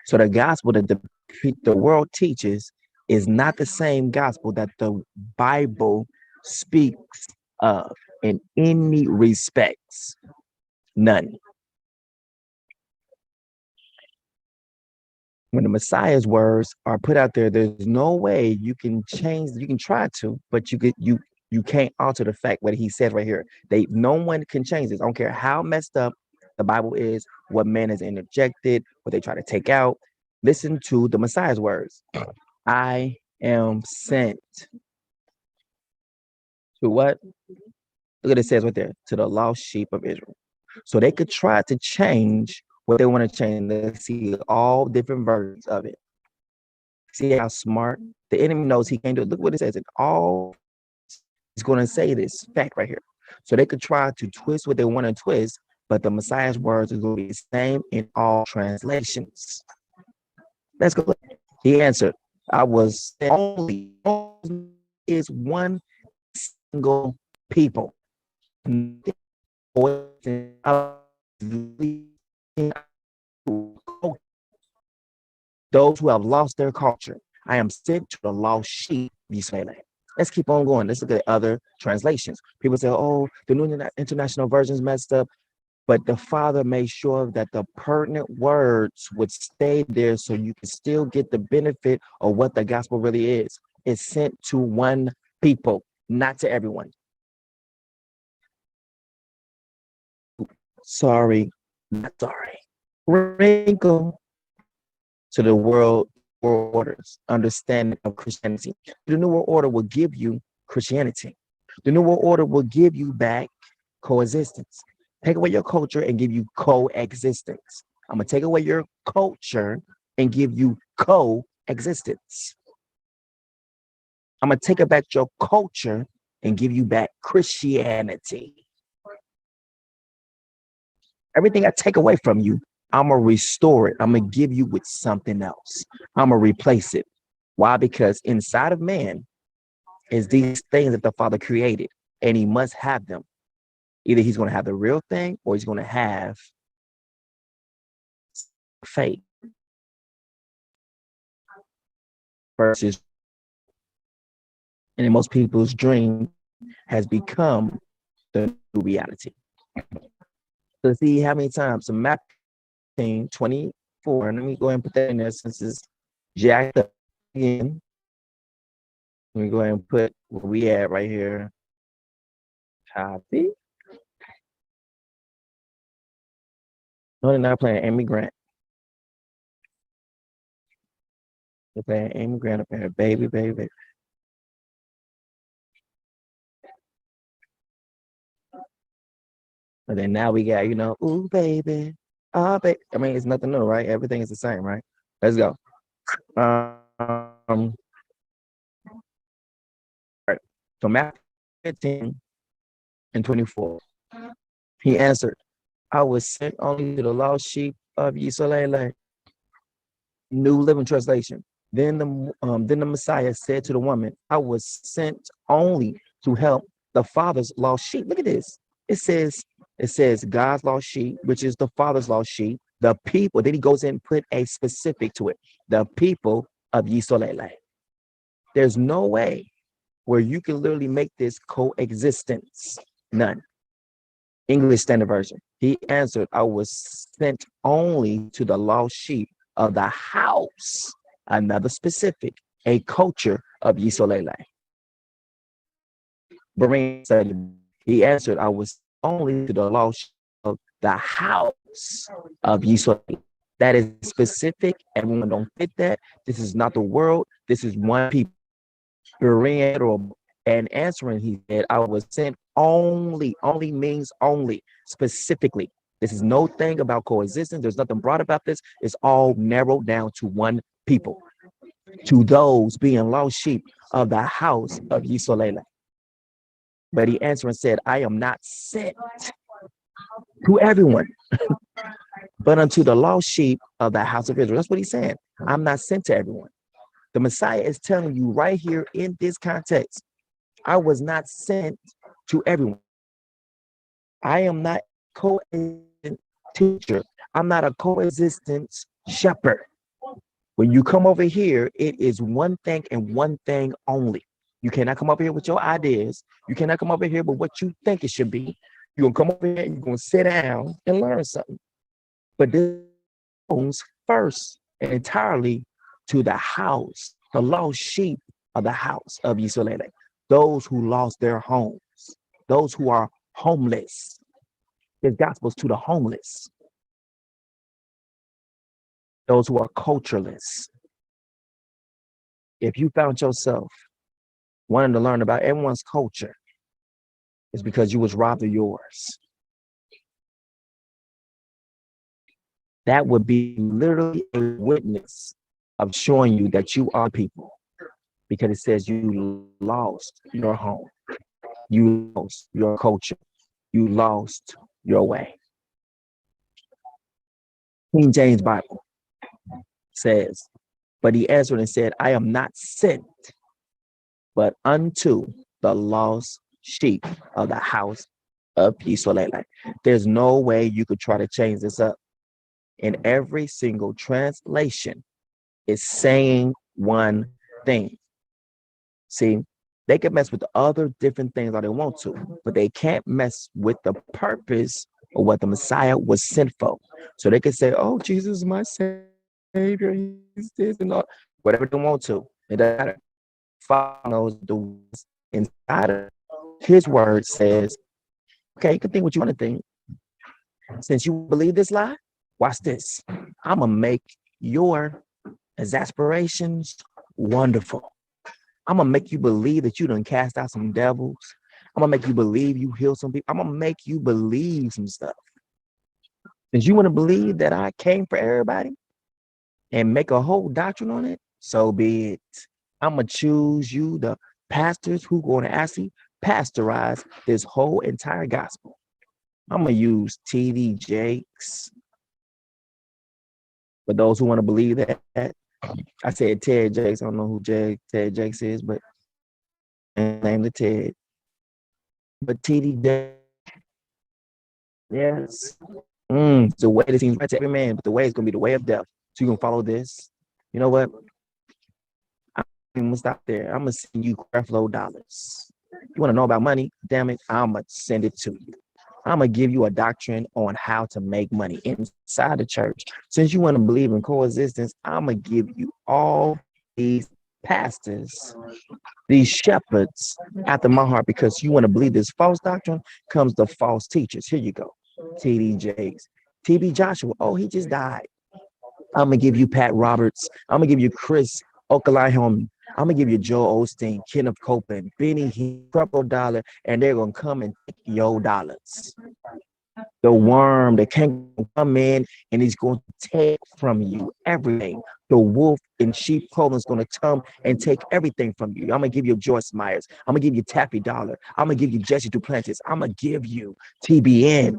So the gospel that the world teaches is not the same gospel that the Bible speaks of in any respects. None. When the Messiah's words are put out there, there's no way you can change. You can try to, but you can't alter the fact what he said right here. No one can change this. I don't care how messed up the Bible is, what man has interjected, what they try to take out. Listen to the Messiah's words. I am sent to what? Look what it says right there, to the lost sheep of Israel. So they could try to change what they want to change. Let's see all different versions of it. See how smart the enemy knows he can't do it. Look what it says. He's going to say this fact right here. So they could try to twist what they want to twist, but the Messiah's words is going to be the same in all translations. Let's go. He answered, I was only is one single people. Those who have lost their culture. I am sent to the lost sheep of Israel. Let's keep on going. Let's look at other translations. People say, oh, the New International Version's messed up. But the Father made sure that the pertinent words would stay there so you can still get the benefit of what the gospel really is. It's sent to one people, not to everyone. Sorry, not sorry. Wrinkle to the world orders, understanding of Christianity. The New World Order will give you Christianity. The New World Order will give you back coexistence. Take away your culture and give you coexistence. I'm going to take away your culture and give you coexistence. I'm going to take back your culture and give you back Christianity. Everything I take away from you, I'm going to restore it. I'm going to give you with something else. I'm going to replace it. Why? Because inside of man is these things that the Father created, and he must have them. Either he's going to have the real thing or he's going to have faith. Versus, and in most people's dream has become the new reality. So see how many times the map 24, and let me go ahead and put that in there since it's jacked up again. Let me go ahead and put where we at right here. Copy. No, they're not playing Amy Grant. They're playing Amy Grant up here. Baby, baby, baby. And then now we got, ooh, baby. Oh, baby. I mean, it's nothing new, right? Everything is the same, right? Let's go. All right. So Matthew 15 and 24. He answered, I was sent only to the lost sheep of Israel. New Living Translation. Then the Messiah said to the woman, I was sent only to help the Father's lost sheep. Look at this. It says God's lost sheep, which is the Father's lost sheep, the people. Then he goes in and put a specific to it, the people of Yisrael. There's no way where you can literally make this coexistence. None. English Standard Version. He answered, I was sent only to the lost sheep of the house, another specific, a culture of Yisrael. Berean said, he answered, I was only to the lost sheep of the house of Yisrael. That is specific. Everyone don't fit that. This is not the world. This is one people. Berean, and answering, he said, I was sent only means only, specifically. This is no thing about coexistence. There's nothing broad about this. It's all narrowed down to one people, to those being lost sheep of the house of Yisrael. But he answered and said, I am not sent to everyone, but unto the lost sheep of the house of Israel. That's what he's saying. I'm not sent to everyone. The Messiah is telling you right here in this context, I was not sent to everyone. I am not a coexistent teacher. I'm not a coexistence shepherd. When you come over here, it is one thing and one thing only. You cannot come over here with your ideas. You cannot come over here with what you think it should be. You're going to come over here and you're going to sit down and learn something. But this belongs first and entirely to the house, the lost sheep of the house of Israel. Those who lost their homes, those who are homeless. His gospel is to the homeless, those who are cultureless. If you found yourself wanting to learn about everyone's culture, it's because you was robbed of yours. That would be literally a witness of showing you that you are people, because it says you lost your home, you lost your culture, you lost your way. King James Bible says, but he answered and said, I am not sent but unto the lost sheep of the house of Israel. There's no way you could try to change this up. In every single translation, it's saying one thing. See, they can mess with other different things all they want to, but they can't mess with the purpose of what the Messiah was sent for. So they can say, oh, Jesus is my Savior, he's this and all, whatever they want to. It doesn't matter. Father knows the words inside of his word says, okay, you can think what you want to think. Since you believe this lie, watch this. I'm going to make your exasperations wonderful. I'm going to make you believe that you done cast out some devils. I'm going to make you believe you healed some people. I'm going to make you believe some stuff. Since you want to believe that I came for everybody and make a whole doctrine on it, so be it. I'm going to choose you, the pastors who going to actually pasteurize this whole entire gospel. I'm going to use T.D. Jakes. For those who want to believe that, I said Ted Jakes. I don't know who Ted Jakes is, but name the Ted. But T.D. Jakes, yes. The way that seems right to every man, but the way is going to be the way of death. So you're going to follow this. You know what? I'm going to stop there. I'm going to send you Creflo dollars. You want to know about money? Damn it, I'm going to send it to you. I'm going to give you a doctrine on how to make money inside the church. Since you want to believe in coexistence, I'm going to give you all these pastors, these shepherds after my heart, because you want to believe this false doctrine comes the false teachers. Here you go. T.D. Jakes, T.B. Joshua. Oh, he just died. I'm going to give you Pat Roberts. I'm going to give you Chris Okalahoma. I'm going to give you Joel Osteen, Kenneth Copeland, Benny Hinn, Creflo Dollar, and they're going to come and take your dollars. The worm that can't come in and he's going to take from you everything. The wolf in sheep clothing is going to come and take everything from you. I'm going to give you Joyce Myers. I'm going to give you Taffy Dollar. I'm going to give you Jesse Duplantis. I'm going to give you TBN.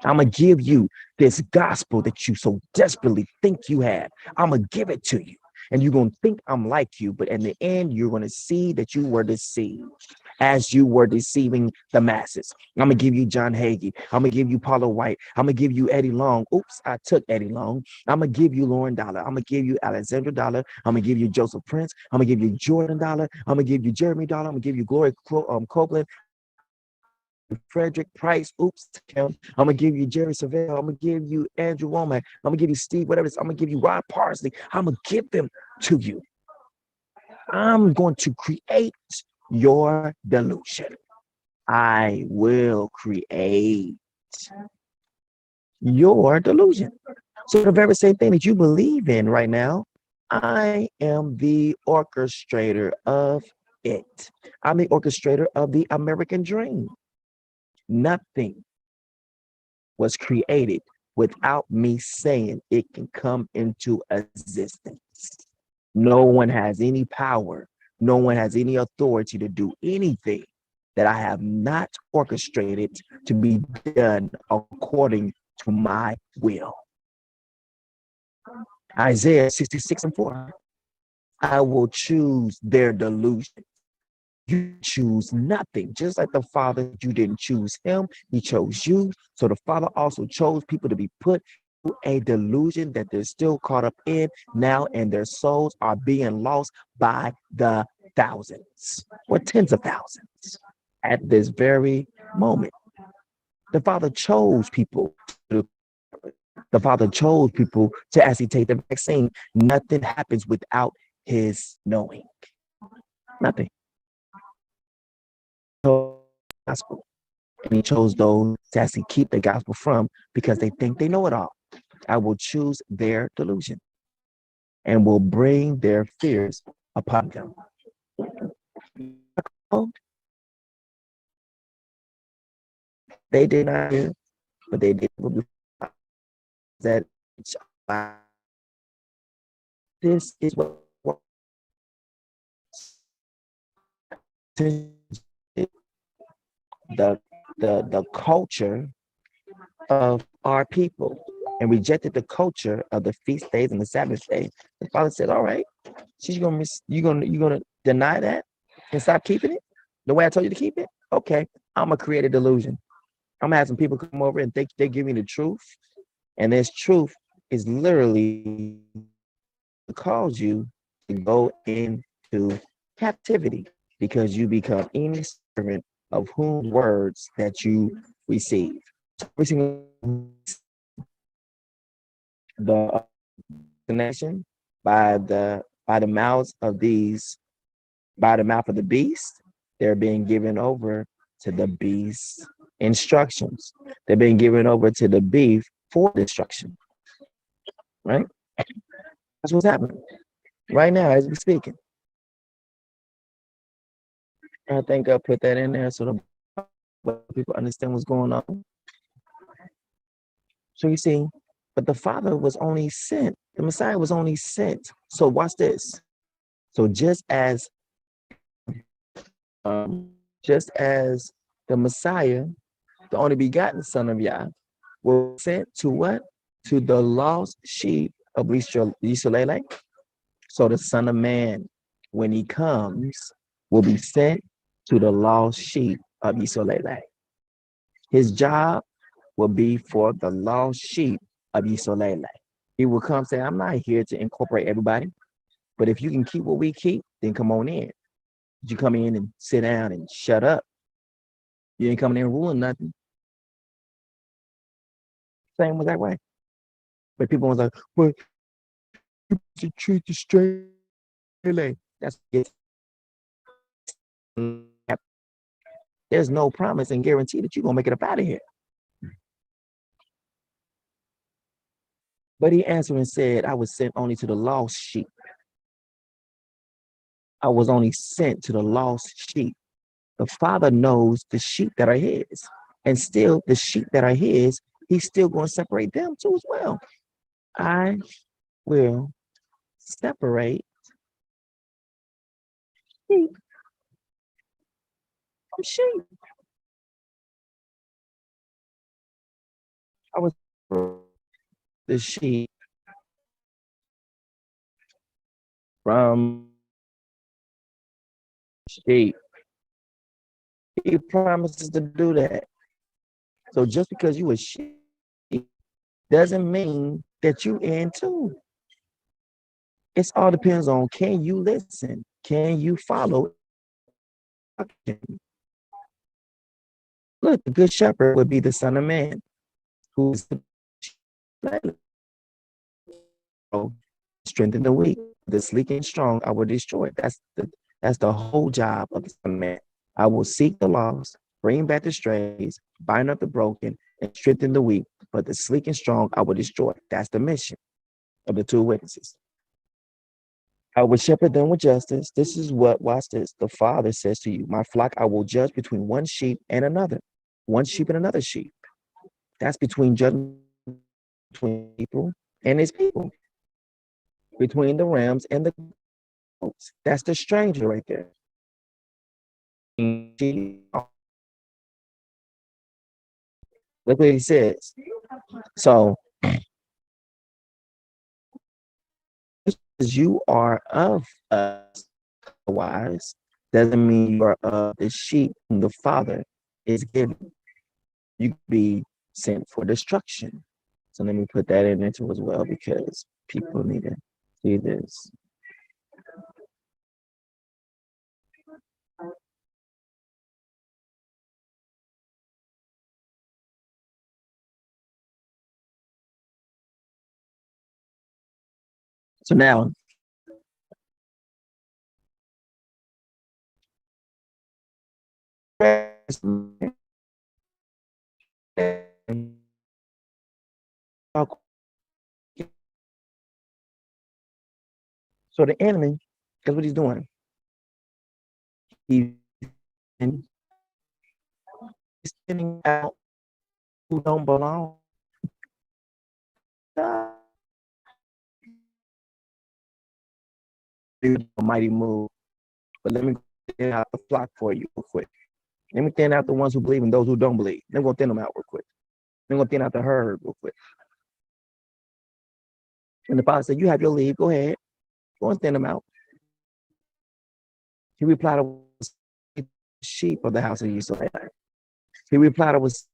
I'm going to give you this gospel that you so desperately think you have. I'm going to give it to you. And you're going to think I'm like you, but in the end, you're going to see that you were deceived as you were deceiving the masses. I'm going to give you John Hagee. I'm going to give you Paula White. I'm going to give you Eddie Long. Oops, I took Eddie Long. I'm going to give you Lauren Dollar. I'm going to give you Alexandra Dollar. I'm going to give you Joseph Prince. I'm going to give you Jordan Dollar. I'm going to give you Jeremy Dollar. I'm going to give you Gloria Copeland. Frederick Price, oops, I'm gonna give you Jerry Savelle, I'm gonna give you Andrew Womack, I'm gonna give you Steve, whatever it is, I'm gonna give you Rod Parsley, I'm gonna give them to you. I'm going to create your delusion. I will create your delusion. So the very same thing that you believe in right now, I am the orchestrator of it. I'm the orchestrator of the American dream. Nothing was created without me saying it can come into existence. No one has any power. No one has any authority to do anything that I have not orchestrated to be done according to my will. Isaiah 66:4. I will choose their delusion. You choose nothing, just like the Father, you didn't choose him, he chose you. So the Father also chose people to be put through a delusion that they're still caught up in now, and their souls are being lost by the thousands or tens of thousands at this very moment. The Father chose people to actually take the vaccine. Nothing happens without his knowing. Nothing. Gospel. And he chose those to actually keep the gospel from because they think they know it all. I will choose their delusion and will bring their fears upon them. They did not hear, but they did that. This is what the the culture of our people and rejected the culture of the feast days and the Sabbath day. The father said, "All right, she's gonna you're gonna deny that and stop keeping it the way I told you to keep it. Okay, I'm gonna create a delusion. I'm gonna have some people come over and think they're giving the truth, and this truth is literally to cause you to go into captivity because you become any servant of whom words that you receive. Every single the nation by the mouths of these by the mouth of the beast, they're being given over to the beast's instructions. They're being given over to the beast for destruction. Right? That's what's happening right now as we're speaking. I think I put that in there so the people understand what's going on. So you see, but the Father was only sent. The Messiah was only sent. So watch this. So just as the Messiah, the only begotten Son of Yah, was sent to what? To the lost sheep of Yisrael. So the Son of Man, when he comes, will be sent to the lost sheep of Yisrael. His job will be for the lost sheep of Yisrael. He will come say, I'm not here to incorporate everybody, but if you can keep what we keep, then come on in. You come in and sit down and shut up. You ain't coming in ruling nothing. Same was that way. But people was like, well, you should treat the straight. That's it. There's no promise and guarantee that you're gonna make it up out of here. But he answered and said, I was sent only to the lost sheep. I was only sent to the lost sheep. The Father knows the sheep that are his. And still, the sheep that are his, he's still going to separate them too as well. I will separate sheep from sheep. I was the sheep from sheep. He promises to do that. So just because you a sheep doesn't mean that you in too. It all depends on, can you listen? Can you follow? Look, the good shepherd would be the Son of Man, who is strengthen the weak, the sleek and strong I will destroy. That's the whole job of the Son of Man. I will seek the lost, bring back the strays, bind up the broken, and strengthen the weak. But the sleek and strong I will destroy. That's the mission of the two witnesses. I will shepherd them with justice. This is what, watch this, the Father says to you, my flock I will judge between one sheep and another, one sheep and another sheep. That's between judgment between people and his people, between the rams and the goats. That's the stranger right there. Look what he says. So, you are of us, otherwise, doesn't mean you are of the sheep whom the Father is giving. You could be sent for destruction. So let me put that in into as well because people need to see this. So now, So the enemy, guess what he's doing? He's sending out who don't belong. A mighty move. But let me thin out the flock for you real quick. Let me thin out the ones who believe and those who don't believe. Let me go thin them out real quick. Let me go thin out the herd real quick. And the father said, you have your leave. Go ahead. Go and thin them out. He replied, I was sheep of the house of Israel. He replied, I was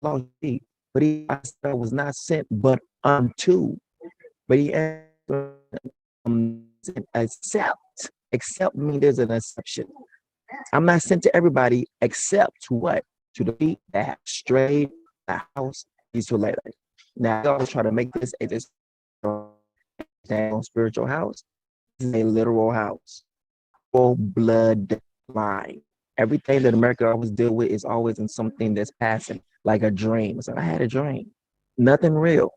lost sheep, but he was not sent but unto. But he answered, except means there's an exception. I'm not sent to everybody except to what? To the feet that have strayed the house Israel. Now, I always try to make this a spiritual house. This is a literal house. Full blood line. Everything that America always deal with is always in something that's passing, like a dream. It's like, I had a dream. Nothing real.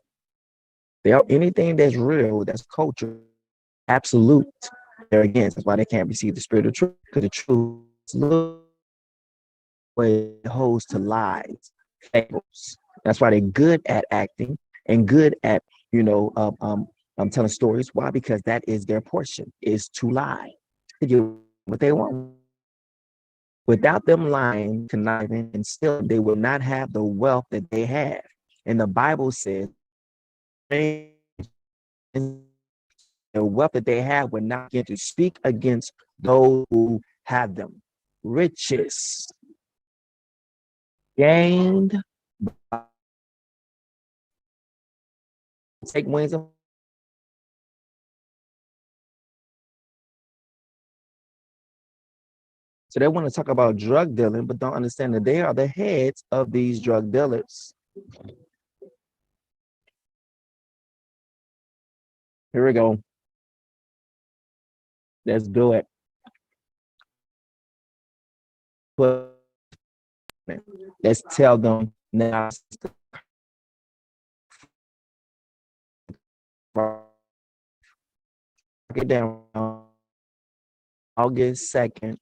Anything that's real, that's culture, absolute, they're against. That's why they can't receive the spirit of truth, because the truth it holds to lies, fables. That's why they're good at acting and good at, telling stories. Why? Because that is their portion, is to lie, to get what they want. Without them lying, conniving, and still, they will not have the wealth that they have. And the Bible says, the wealth that they have will not get to speak against those who have them. Riches gained by take wings of. So they want to talk about drug dealing, but don't understand that they are the heads of these drug dealers. Here we go. Let's do it. Let's tell them now. Get down. August 2nd.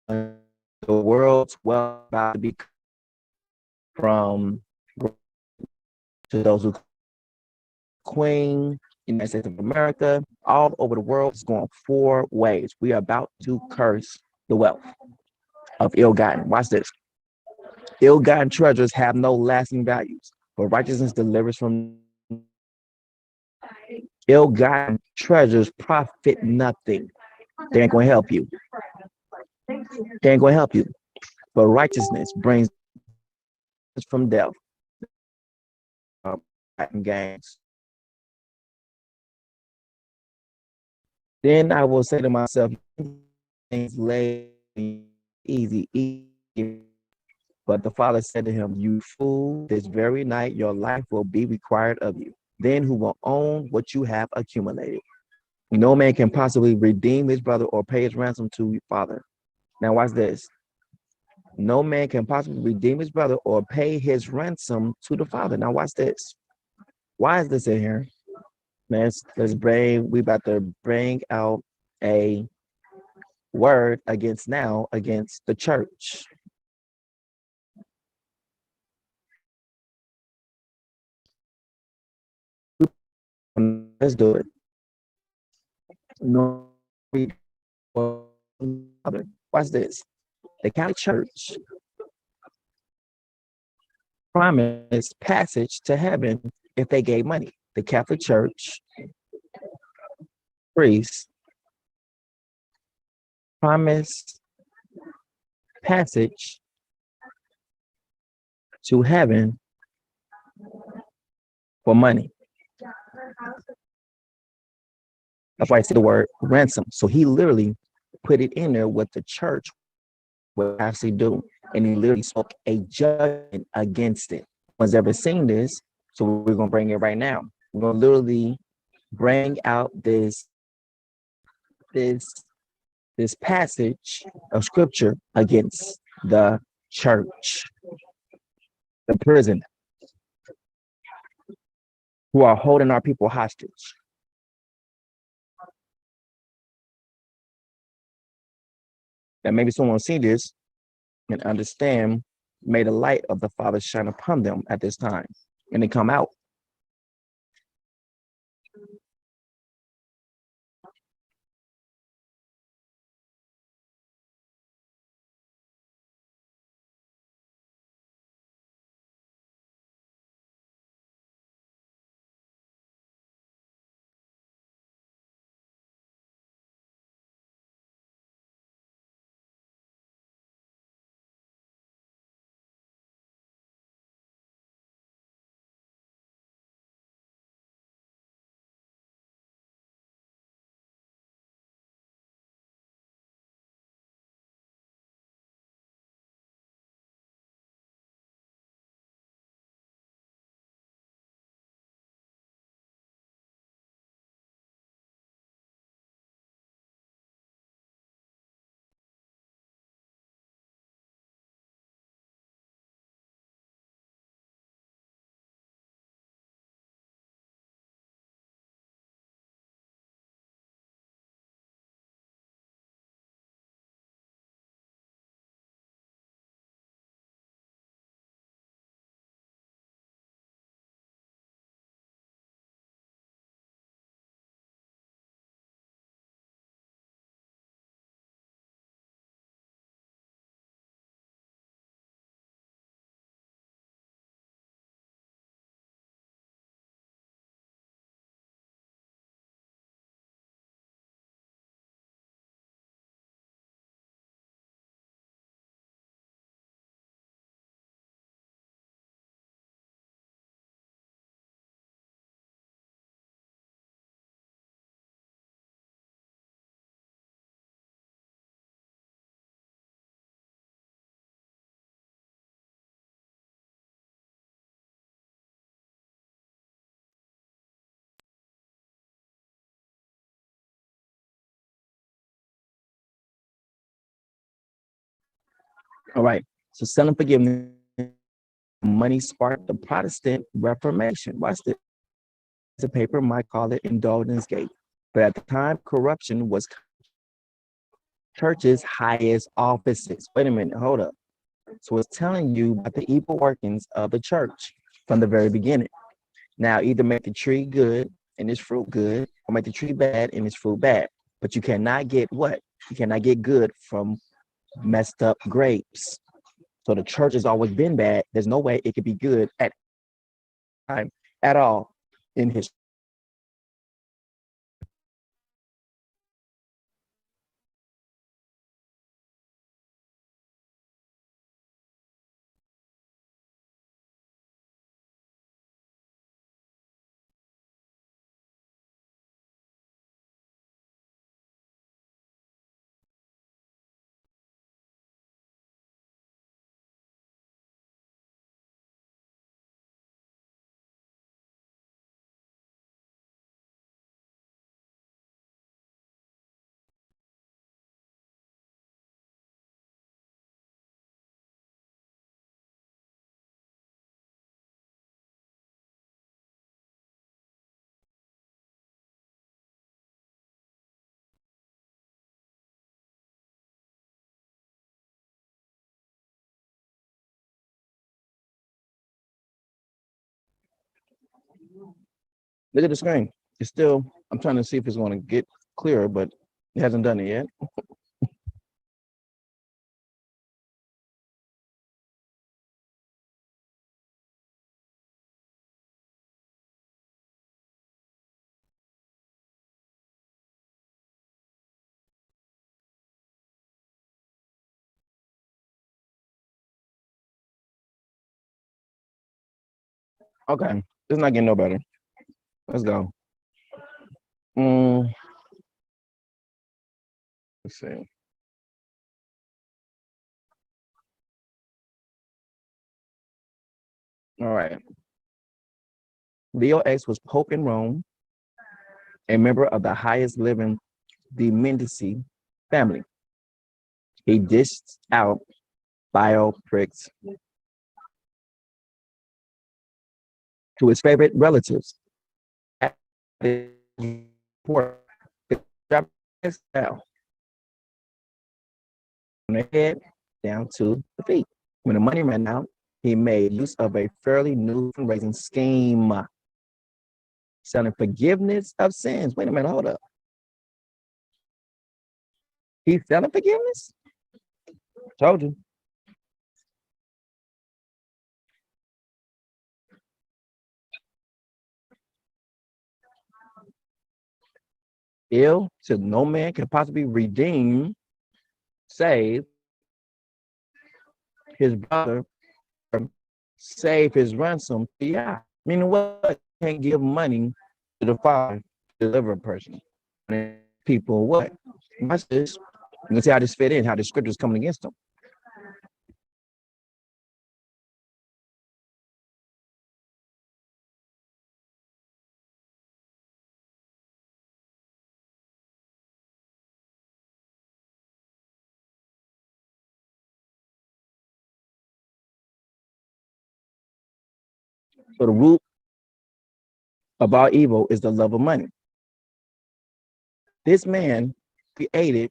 The world's well about to be from to those who Queen, United States of America, all over the world is going 4 ways. We are about to curse the wealth of ill-gotten. Watch this. Ill-gotten treasures have no lasting values, but righteousness delivers from ill-gotten treasures profit nothing. They ain't going to help you. They ain't going to help you. But righteousness brings from death. Gains. Then I will say to myself, things lay easy. But the father said to him, you fool, this very night your life will be required of you. Then who will own what you have accumulated? No man can possibly redeem his brother or pay his ransom to your father. Now watch this. No man can possibly redeem his brother or pay his ransom to the father. Now watch this. Why is this in here? Man, we about to bring out a word against the church. Let's do it. No, watch this. The Catholic Church promised passage to heaven if they gave money. The Catholic Church priests promised passage to heaven for money. That's why I say the word ransom. So he literally put it in there what the church would actually do. And he literally spoke a judgment against it. No one's ever seen this, so we're going to bring it right now. We're going to literally bring out this passage of scripture against the church. the prison, who are holding our people hostage. That maybe someone see this and understand, may the light of the Father shine upon them at this time, and they come out. All right. So selling forgiveness, money sparked the Protestant Reformation. Watch this. The paper might call it Indulgence Gate. But at the time, corruption was church's highest offices. Wait a minute, hold up. So it's telling you about the evil workings of the church from the very beginning. Now, either make the tree good and its fruit good, or make the tree bad and its fruit bad. But you cannot get what? You cannot get good from messed up grapes. So the church has always been bad. There's no way it could be good at time at all in history. Look at the screen. It's still, I'm trying to see if it's going to get clearer, but it hasn't done it yet. Okay, it's not getting no better. Let's go. Let's see. All right. Leo X was Pope in Rome, a member of the highest living the Medici family. He dished out biopricks to his favorite relatives. That is important. Drop this down from the head down to the feet. When the money ran out, he made use of a fairly new fundraising scheme, selling forgiveness of sins. Wait a minute, hold up. He's selling forgiveness? Told you. Ill, so no man can possibly redeem, save his brother, or save his ransom. Yeah, meaning what? Can't give money to the father to deliver a person. And people, what? Watch this. You can see how this fit in, how the scripture is coming against them. So the root of all evil is the love of money. This man created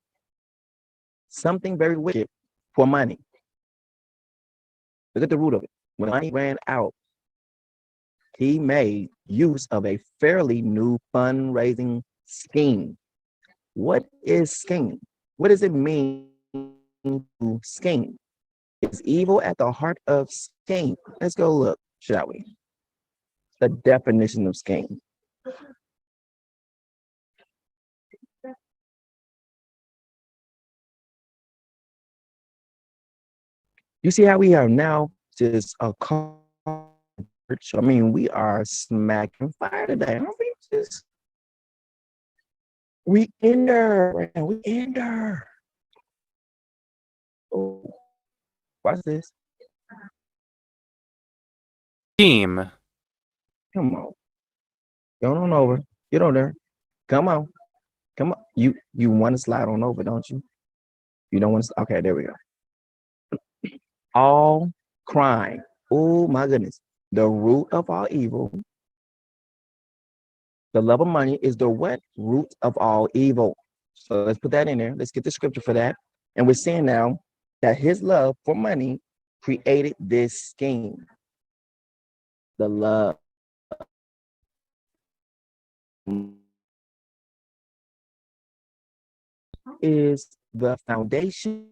something very wicked for money. Look at the root of it. When money ran out, he made use of a fairly new fundraising scheme. What is scheme? What does it mean to scheme? Is evil at the heart of scheme? Let's go look, shall we? The definition of scheme. You see how we are now just a church? I mean, we are smacking fire today. Aren't we just? We in there right now. We in there. Oh, watch this. Scheme. Come on. Go on over. Get on there. Come on. Come on. You want to slide on over, don't you? You don't want to. Okay, there we go. All crime. Oh my goodness. The root of all evil. The love of money is the what? Root of all evil. So let's put that in there. Let's get the scripture for that. And we're seeing now that his love for money created this scheme. The love is the foundational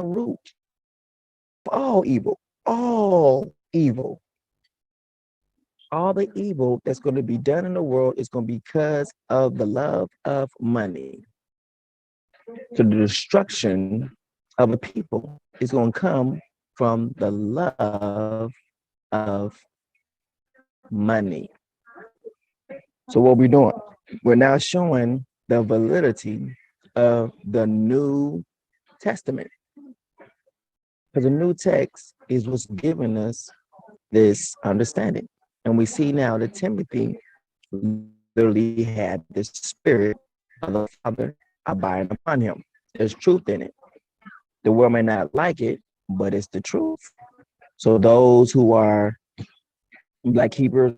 root of all evil, all evil. All the evil that's going to be done in the world is going to be because of the love of money. So the destruction of a people is going to come from the love of money. So what we're doing, we're now showing the validity of the New Testament. Because the new text is what's giving us this understanding. And we see now that Timothy literally had the spirit of the Father abiding upon him. There's truth in it. The world may not like it, but it's the truth. So those who are like Hebrews